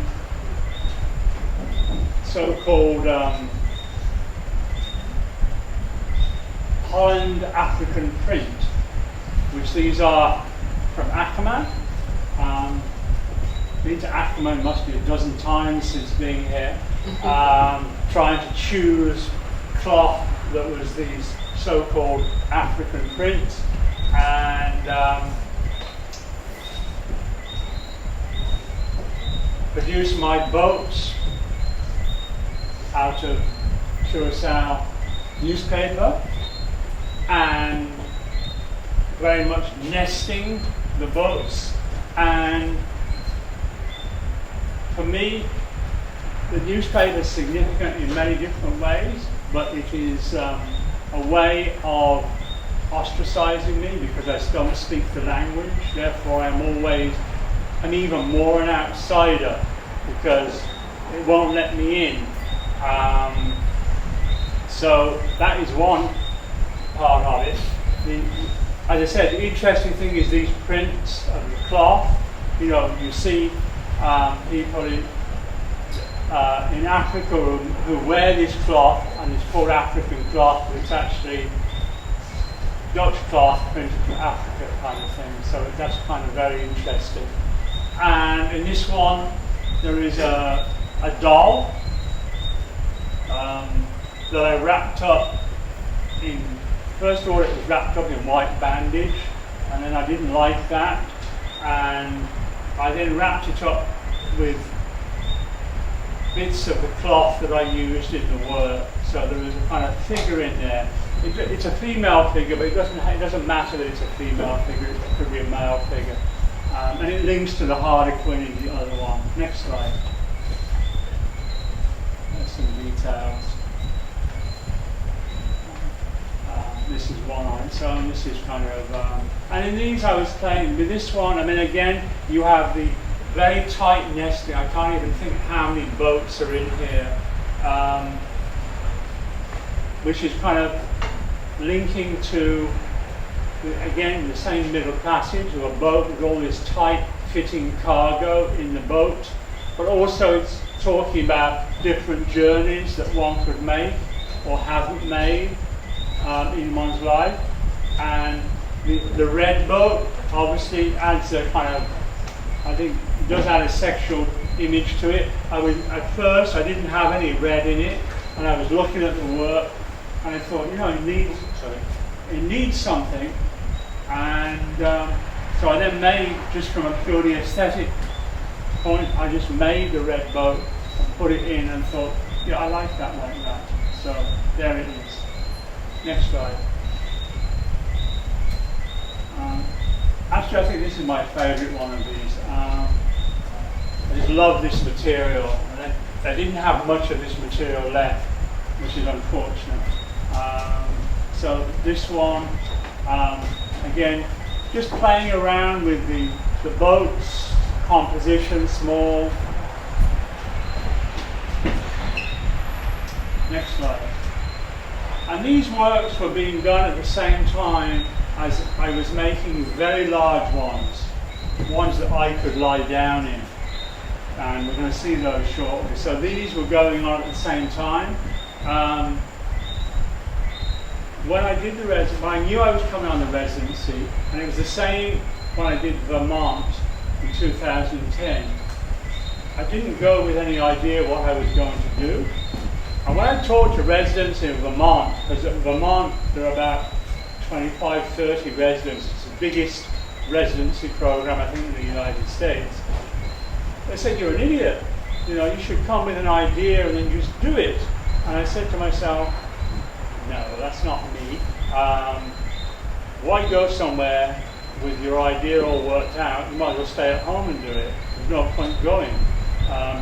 so-called Holland African print, which these are from Ackerman. Been to Ackerman must be a dozen times since being here, trying to choose cloth that was these so-called African prints, and produced my boats out of Curacao newspaper, and very much nesting the boats. And for me, the newspaper is significant in many different ways, but it is a way of ostracizing me because I don't speak the language. Therefore, I'm even more an outsider because it won't let me in. So that is one part of it. As I said, the interesting thing is these prints of the cloth. You know, you see people in Africa who wear this cloth, and it's called African cloth, but it's actually Dutch cloth printed from Africa kind of thing. So that's kind of very interesting. And in this one, there is a doll that I wrapped up in. First of all, it was wrapped up in white bandage, and then I didn't like that, and I then wrapped it up with bits of the cloth that I used in the work. So there was a kind of figure in there. It's a female figure, but it doesn't matter that it's a female figure. It could be a male figure, and it links to the Harlequin in the other one. Next slide. There's some details. This is one on its own. This is kind of, and in these I was playing with this one. I mean, again, you have the very tight nesting. I can't even think how many boats are in here, which is kind of linking to, again, the same middle passage of a boat with all this tight fitting cargo in the boat, but also it's talking about different journeys that one could make or haven't made in one's life. And the red boat obviously adds a kind of, I think it does add a sexual image to it. At first I didn't have any red in it, and I was looking at the work and I thought, you know, it needs something. And so I then made, just from a purely aesthetic point, I just made the red boat and put it in and thought, yeah, I like that like that. So there it is. Next slide. Actually, I think this is my favourite one of these. I just love this material. And they didn't have much of this material left, which is unfortunate. So this one, again, just playing around with the boats, composition, small. Next slide. And these works were being done at the same time as I was making very large ones that I could lie down in. And we're going to see those shortly. So these were going on at the same time. When I did the residency, I knew I was coming on the residency, and it was the same when I did Vermont in 2010. I didn't go with any idea what I was going to do. And when I taught to residents in Vermont, because at Vermont there are about 25, 30 residents, it's the biggest residency program I think in the United States, they said, you're an idiot. You know, you should come with an idea and then just do it. And I said to myself, no, that's not me. Why go somewhere with your idea all worked out? You might as well stay at home and do it. There's no point going.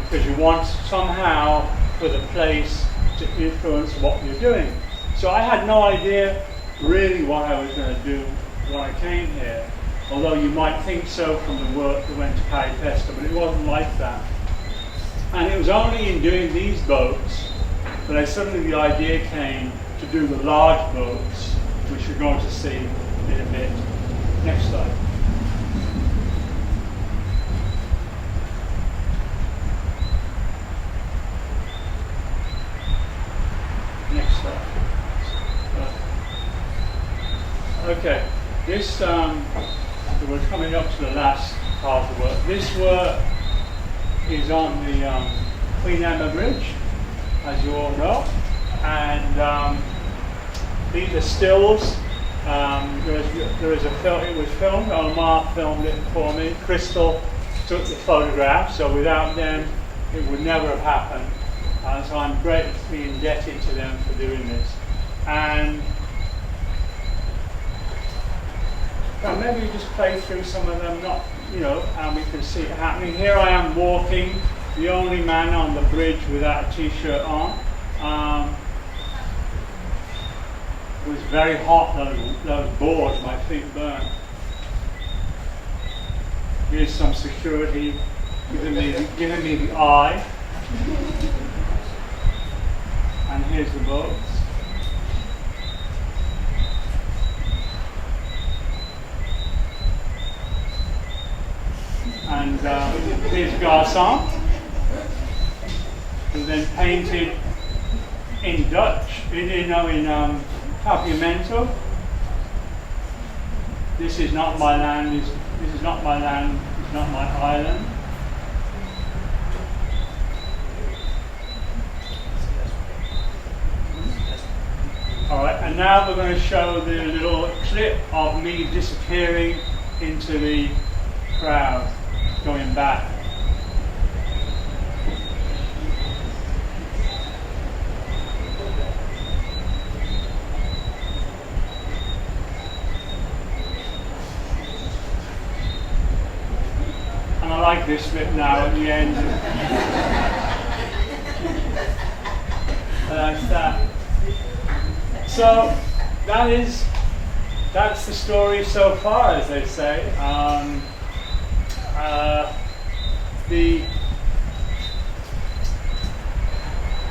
Because you want somehow for the place to influence what you're doing. So I had no idea really what I was going to do when I came here. Although you might think so from the work that went to Caripesta, but it wasn't like that. And it was only in doing these boats that suddenly the idea came to do the large boats, which you're going to see in a bit. Next slide. Next slide. Okay, this we're coming up to the last part of the work. This work is on the Queen Emma Bridge, as you all know, and these are stills. There is a film. It was filmed. Omar filmed it for me. Crystal took the photograph. So without them, it would never have happened. So I'm greatly indebted to them for doing this. And well, maybe you just play through some of them, not, you know, and we can see it happening. Here I am walking, the only man on the bridge without a t-shirt on. It was very hot, those boards, my feet burned. Here's some security giving me the eye. And here's the boats. And here's Garçon, who then painted in Dutch, in Papiamento. This is not my land, this is not my land, this is not my island. Alright, and now we're going to show the little clip of me disappearing into the crowd, going back. And I like this bit now at the end. Like that. So that's the story so far, as they say. I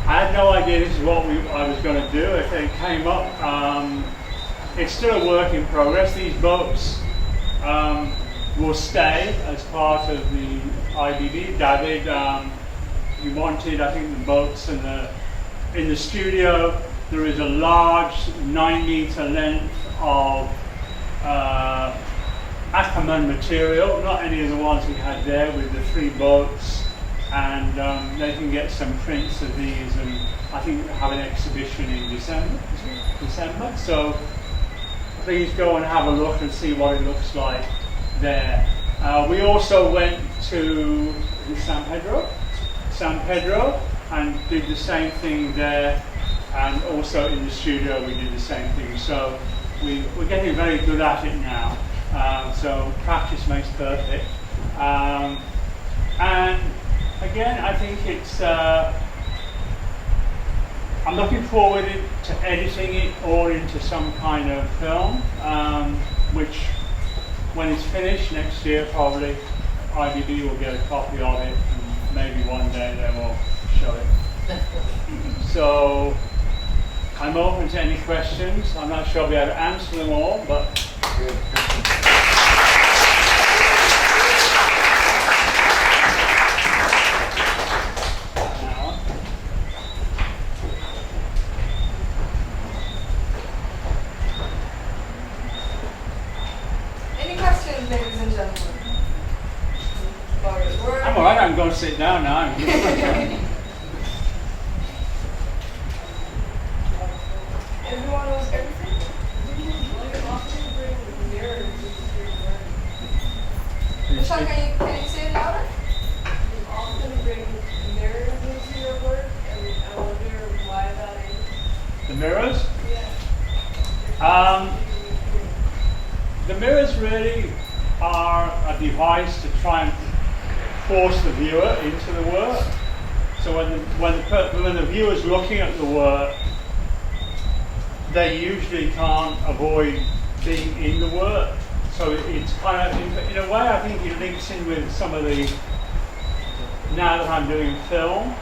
had no idea this is what I was going to do. It came up. It's still a work in progress. These boats will stay as part of the IBB. David, he wanted, I think, the boats and in the studio. There is a large 9-meter length of Ackerman material, not any of the ones we had there with the 3 boats, and they can get some prints of these, and I think have an exhibition in December. So please go and have a look and see what it looks like there. We also went to San Pedro, and did the same thing there. And also in the studio we did the same thing. So we're getting very good at it now. So practice makes perfect. And again, I think it's, I'm looking forward to editing it all into some kind of film, which when it's finished next year probably, IBB will get a copy of it, and maybe one day they will show it. So I'm open to any questions. I'm not sure I'll be able to answer them all, but Any questions, ladies and gentlemen? I'm alright, I'm going to sit down now. Everyone knows everything? Michelle, can you say it louder? You often bring mirrors into your work, and I wonder why that is. The mirrors? Yeah. The mirrors really are a device to try and force the viewer into the work. So when the viewer's looking at the work, they usually can't avoid being in the work. So it's kind of, in a way, I think it links in with some of the, now that I'm doing film,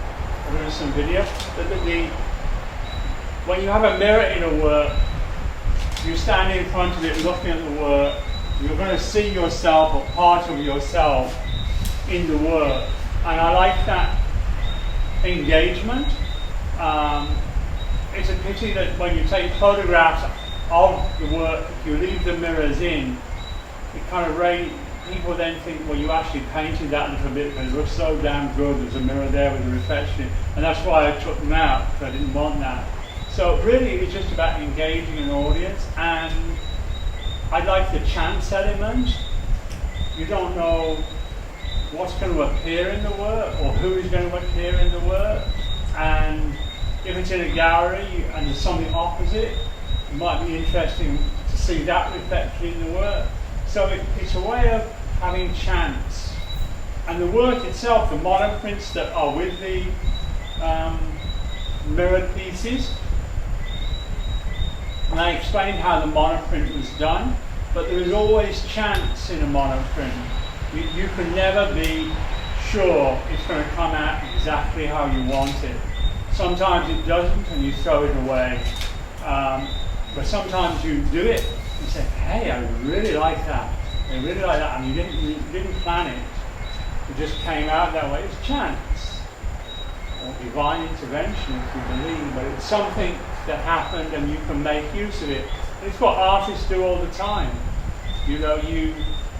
I'm doing some video, when you have a mirror in a work, you stand in front of it looking at the work, you're going to see yourself or part of yourself in the work. And I like that engagement. It's a pity that when you take photographs of the work, if you leave the mirrors in, it kind of people then think, well, you actually painted that little bit, but it looks so damn good, there's a mirror there with a reflection. And that's why I took them out, because I didn't want that. So really, it's just about engaging an audience, and I like the chance element. You don't know what's going to appear in the work, or who is going to appear in the work, and if it's in a gallery and there's something opposite, it might be interesting to see that reflected in the work. So it's a way of having chance. And the work itself, the modern prints that are with the mirrored pieces, and I explained how the monoprint was done, but there is always chance in a monoprint. You can never be sure it's going to come out exactly how you want it. Sometimes it doesn't and you throw it away, but sometimes you do it and say, hey, I really like that, I really like that, and you didn't plan it. It just came out that way. It's chance, or divine intervention if you believe, but it's something that happened and you can make use of it. And it's what artists do all the time. You know,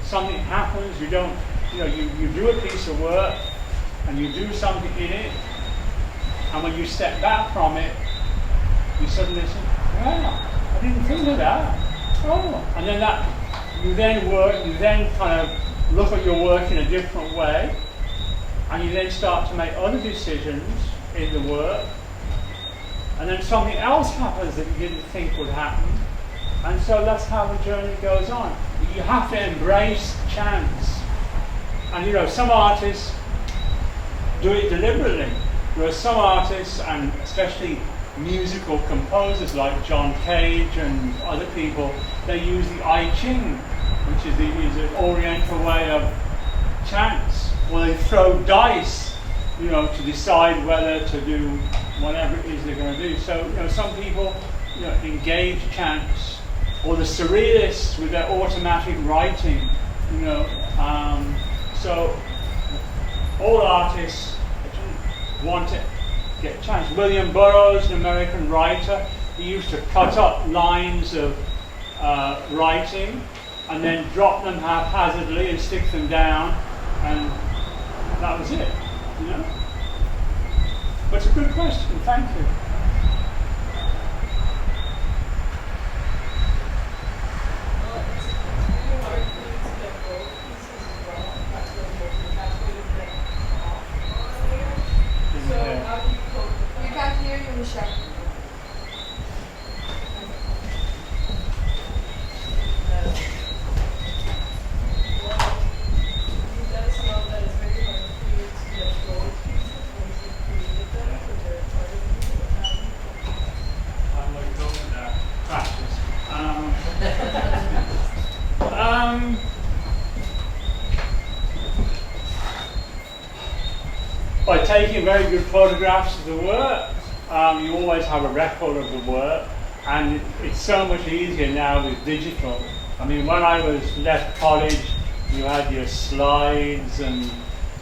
something happens, you do a piece of work and you do something in it, and when you step back from it, you suddenly say, wow, I didn't think of that. Oh, and then you then kind of look at your work in a different way, and you then start to make other decisions in the work, and then something else happens that you didn't think would happen, and so that's how the journey goes on. You have to embrace chance. And you know, some artists do it deliberately, whereas some artists, and especially musical composers like John Cage and other people, they use the I Ching, which is an oriental way of chance, or they throw dice, you know, to decide whether to do whatever it is they're going to do. So, you know, some people, you know, engage chance, or the surrealists with their automatic writing, you know. So all artists want to get chance. William Burroughs, an American writer, he used to cut up lines of writing and then drop them haphazardly and stick them down, and that was it, you know. But it's a good question, thank you. Well, it's really hard for me to get both pieces as well. That's what you get off on here. So how do you cope with that? We can't hear you, Michelle. By taking very good photographs of the work, you always have a record of the work, and it's so much easier now with digital. I mean, when I left college, you had your slides, and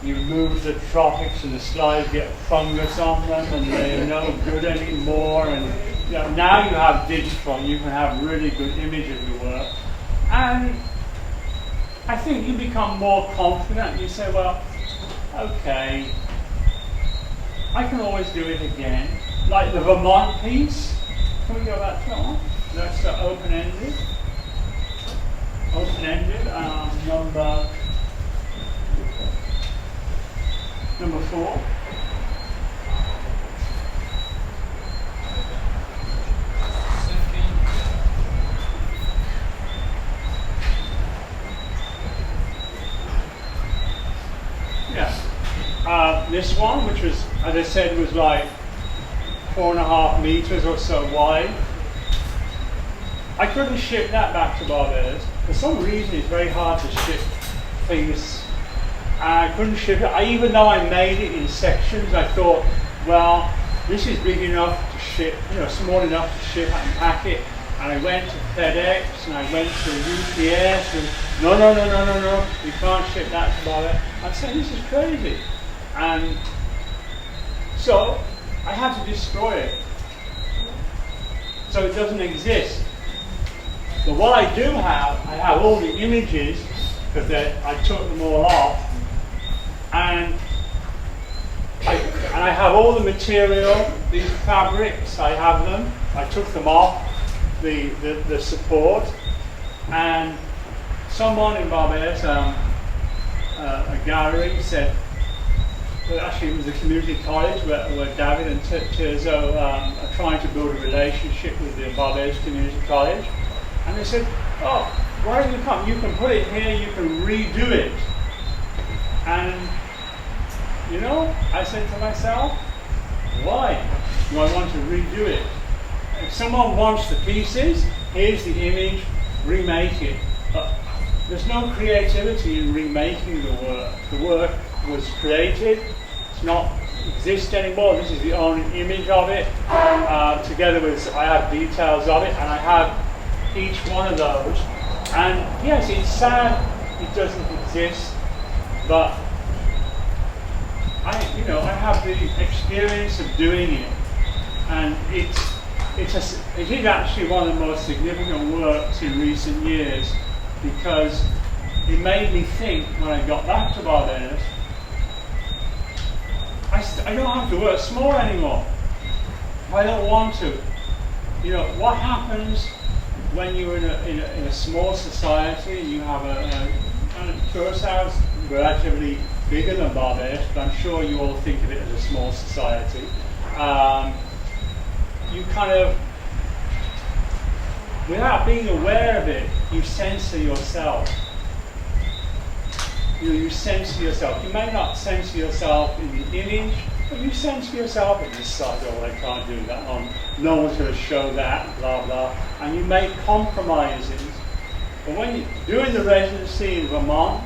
you move the tropics, and the slides get fungus on them, and they're no good anymore. And you know, now you have digital, you can have really good image of your work, and I think you become more confident. You say, well, okay, I can always do it again. Like the Vermont piece. Can we go back to that one? That's open-ended. Open-ended, number 4. Yeah. This one, which was, as I said, was like 4.5 meters or so wide. I couldn't ship that back to Barbados. For some reason, it's very hard to ship things. I couldn't ship it. Even though I made it in sections, I thought, well, this is big enough to ship, you know, small enough to ship and pack it. And I went to FedEx and I went to UPS and no, you can't ship that to Barbados. I said, this is crazy. And so I had to destroy it. So it doesn't exist. But what I do have, I have all the images, because I took them all off, and I have all the material, these fabrics, I have them, I took them off, the support, and someone in Barbados, a gallery, said, well, actually it was a community college where David and Tirzo are trying to build a relationship with the Barbados Community College. And they said, oh, why don't you come? You can put it here, you can redo it. And, you know, I said to myself, why do I want to redo it? if someone wants the pieces, here's the image, remake it. But there's no creativity in remaking the work. The work was created, it's not exist anymore. This is the only image of it, together with, I have details of it, and I have each one of those. And yes, it's sad it doesn't exist, but I have the experience of doing it, and it is actually one of the most significant works in recent years, because it made me think when I got back to Barbados, I don't have to work small anymore. I don't want to. What happens when you're in a small society? You have Curaçao's relatively bigger than Barbados, but I'm sure you all think of it as a small society. You kind of, without being aware of it, you censor yourself. You censor yourself. You may not censor yourself in the image, but you censor yourself in this side. Oh, I can't do that. No one's going to show that, blah, blah. And you make compromises. But when you're doing the residency in Vermont,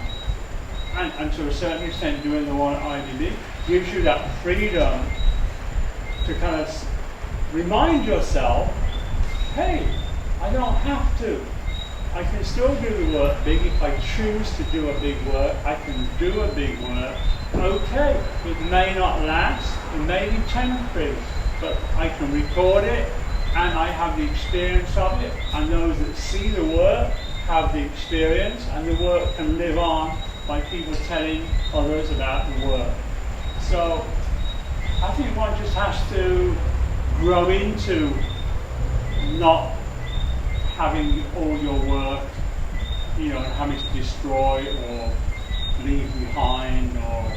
and to a certain extent doing the one at IBB, gives you that freedom to kind of remind yourself, hey, I don't have to. I can still do the work big. If I choose to do a big work, I can do a big work. Okay, it may not last, it may be temporary, but I can record it, and I have the experience of it, and those that see the work have the experience, and the work can live on by people telling others about the work. So I think one just has to grow into not having all your work, having to destroy or leave behind or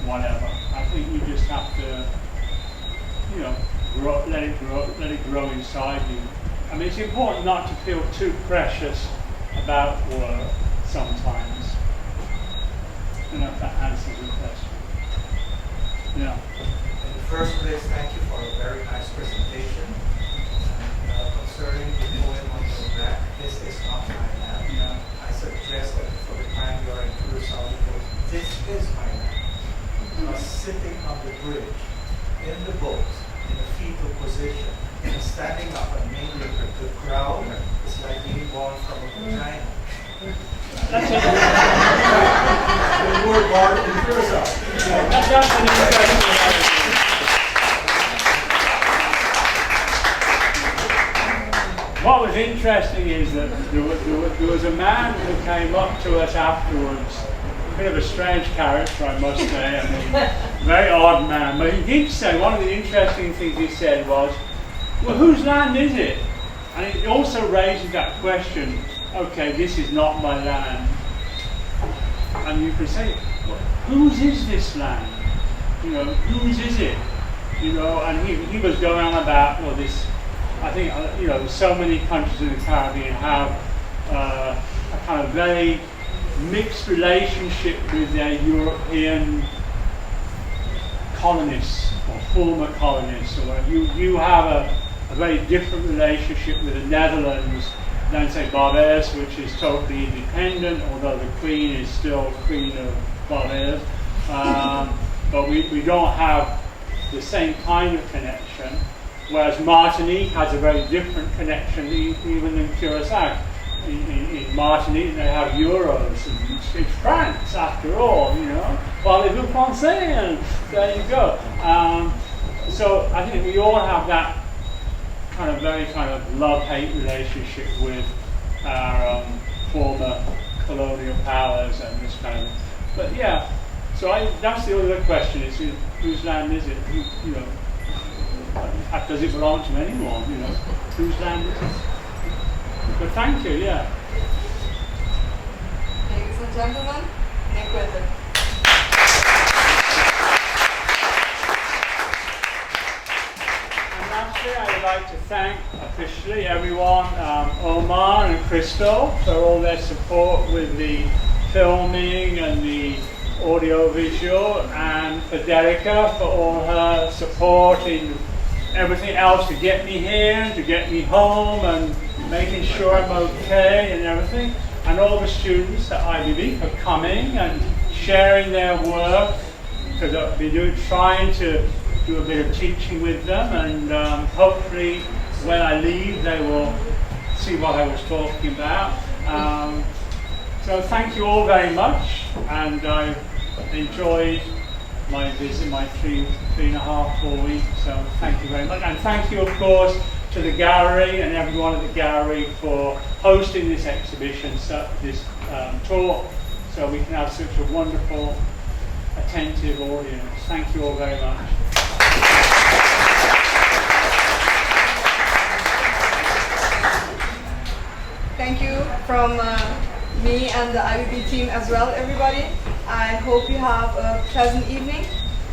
whatever. I think you just have to, let it grow inside you. I mean, it's important not to feel too precious about work sometimes. I don't know if that answers your question. Yeah. In the first place, thank you for a very nice presentation. Concerning the poem on your back, this is not my land. Yeah. I suggest that for the time you are in Curaçao, you go, this is my land. You are sitting on the bridge, in the boat, in a fetal position, and standing up and mingling with the crowd is like being born from a vagina. You were born in Curaçao. That's an interesting What was interesting is that there was a man who came up to us afterwards, a bit of a strange character, I must say. I mean, very odd man. But he did say, one of the interesting things he said was, well, whose land is it? And it also raises that question, okay, this is not my land. And you can say, well, whose is this land? Whose is it? And he was going on about, well, this, I think, so many countries in the Caribbean have a kind of very mixed relationship with their European colonists or former colonists. Or you have a very different relationship with the Netherlands than, say, Barbados, which is totally independent, although the Queen is still Queen of Barbados. But we don't have the same kind of connection. Whereas Martinique has a very different connection even than Curaçao. In Martinique they have euros, and it's France after all, Parlez-vous français, and there you go. So I think we all have that very love-hate relationship with our former colonial powers and this kind of. But yeah, so that's the other question: is whose land is it? Does it belong to anyone? Whose land is it? But thank you, yeah. Ladies and gentlemen, Nick Whittle. And lastly, I would like to thank officially everyone, Omar and Crystal, for all their support with the filming and the audio visual, and Federica for all her support in everything else to get me here, to get me home, and making sure I'm okay and everything. And all the students at IBB for coming and sharing their work, because I'll be trying to do a bit of teaching with them, and hopefully when I leave they will see what I was talking about. So thank you all very much, and I enjoyed my visit, my 3.5, 4 weeks, so thank you very much. And thank you, of course, to the gallery and everyone at the gallery for hosting this exhibition, this talk, so we can have such a wonderful, attentive audience. Thank you all very much. Thank you from me and the IBB team as well, everybody. I hope you have a pleasant evening.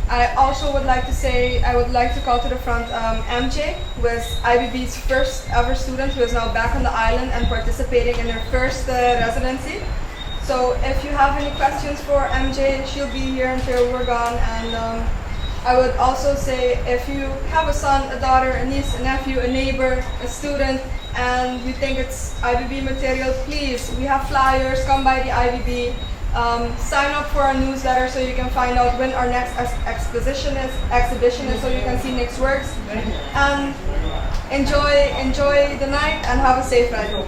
I also would like to say, I would like to call to the front MJ, who is IBB's first ever student, who is now back on the island and participating in her first residency. So if you have any questions for MJ, she'll be here until we're gone. And I would also say, if you have a son, a daughter, a niece, a nephew, a neighbor, a student, and you think it's IBB material, please, we have flyers, come by the IBB. Sign up for our newsletter so you can find out when our next exhibition is, so you can see next works. And enjoy the night and have a safe ride home.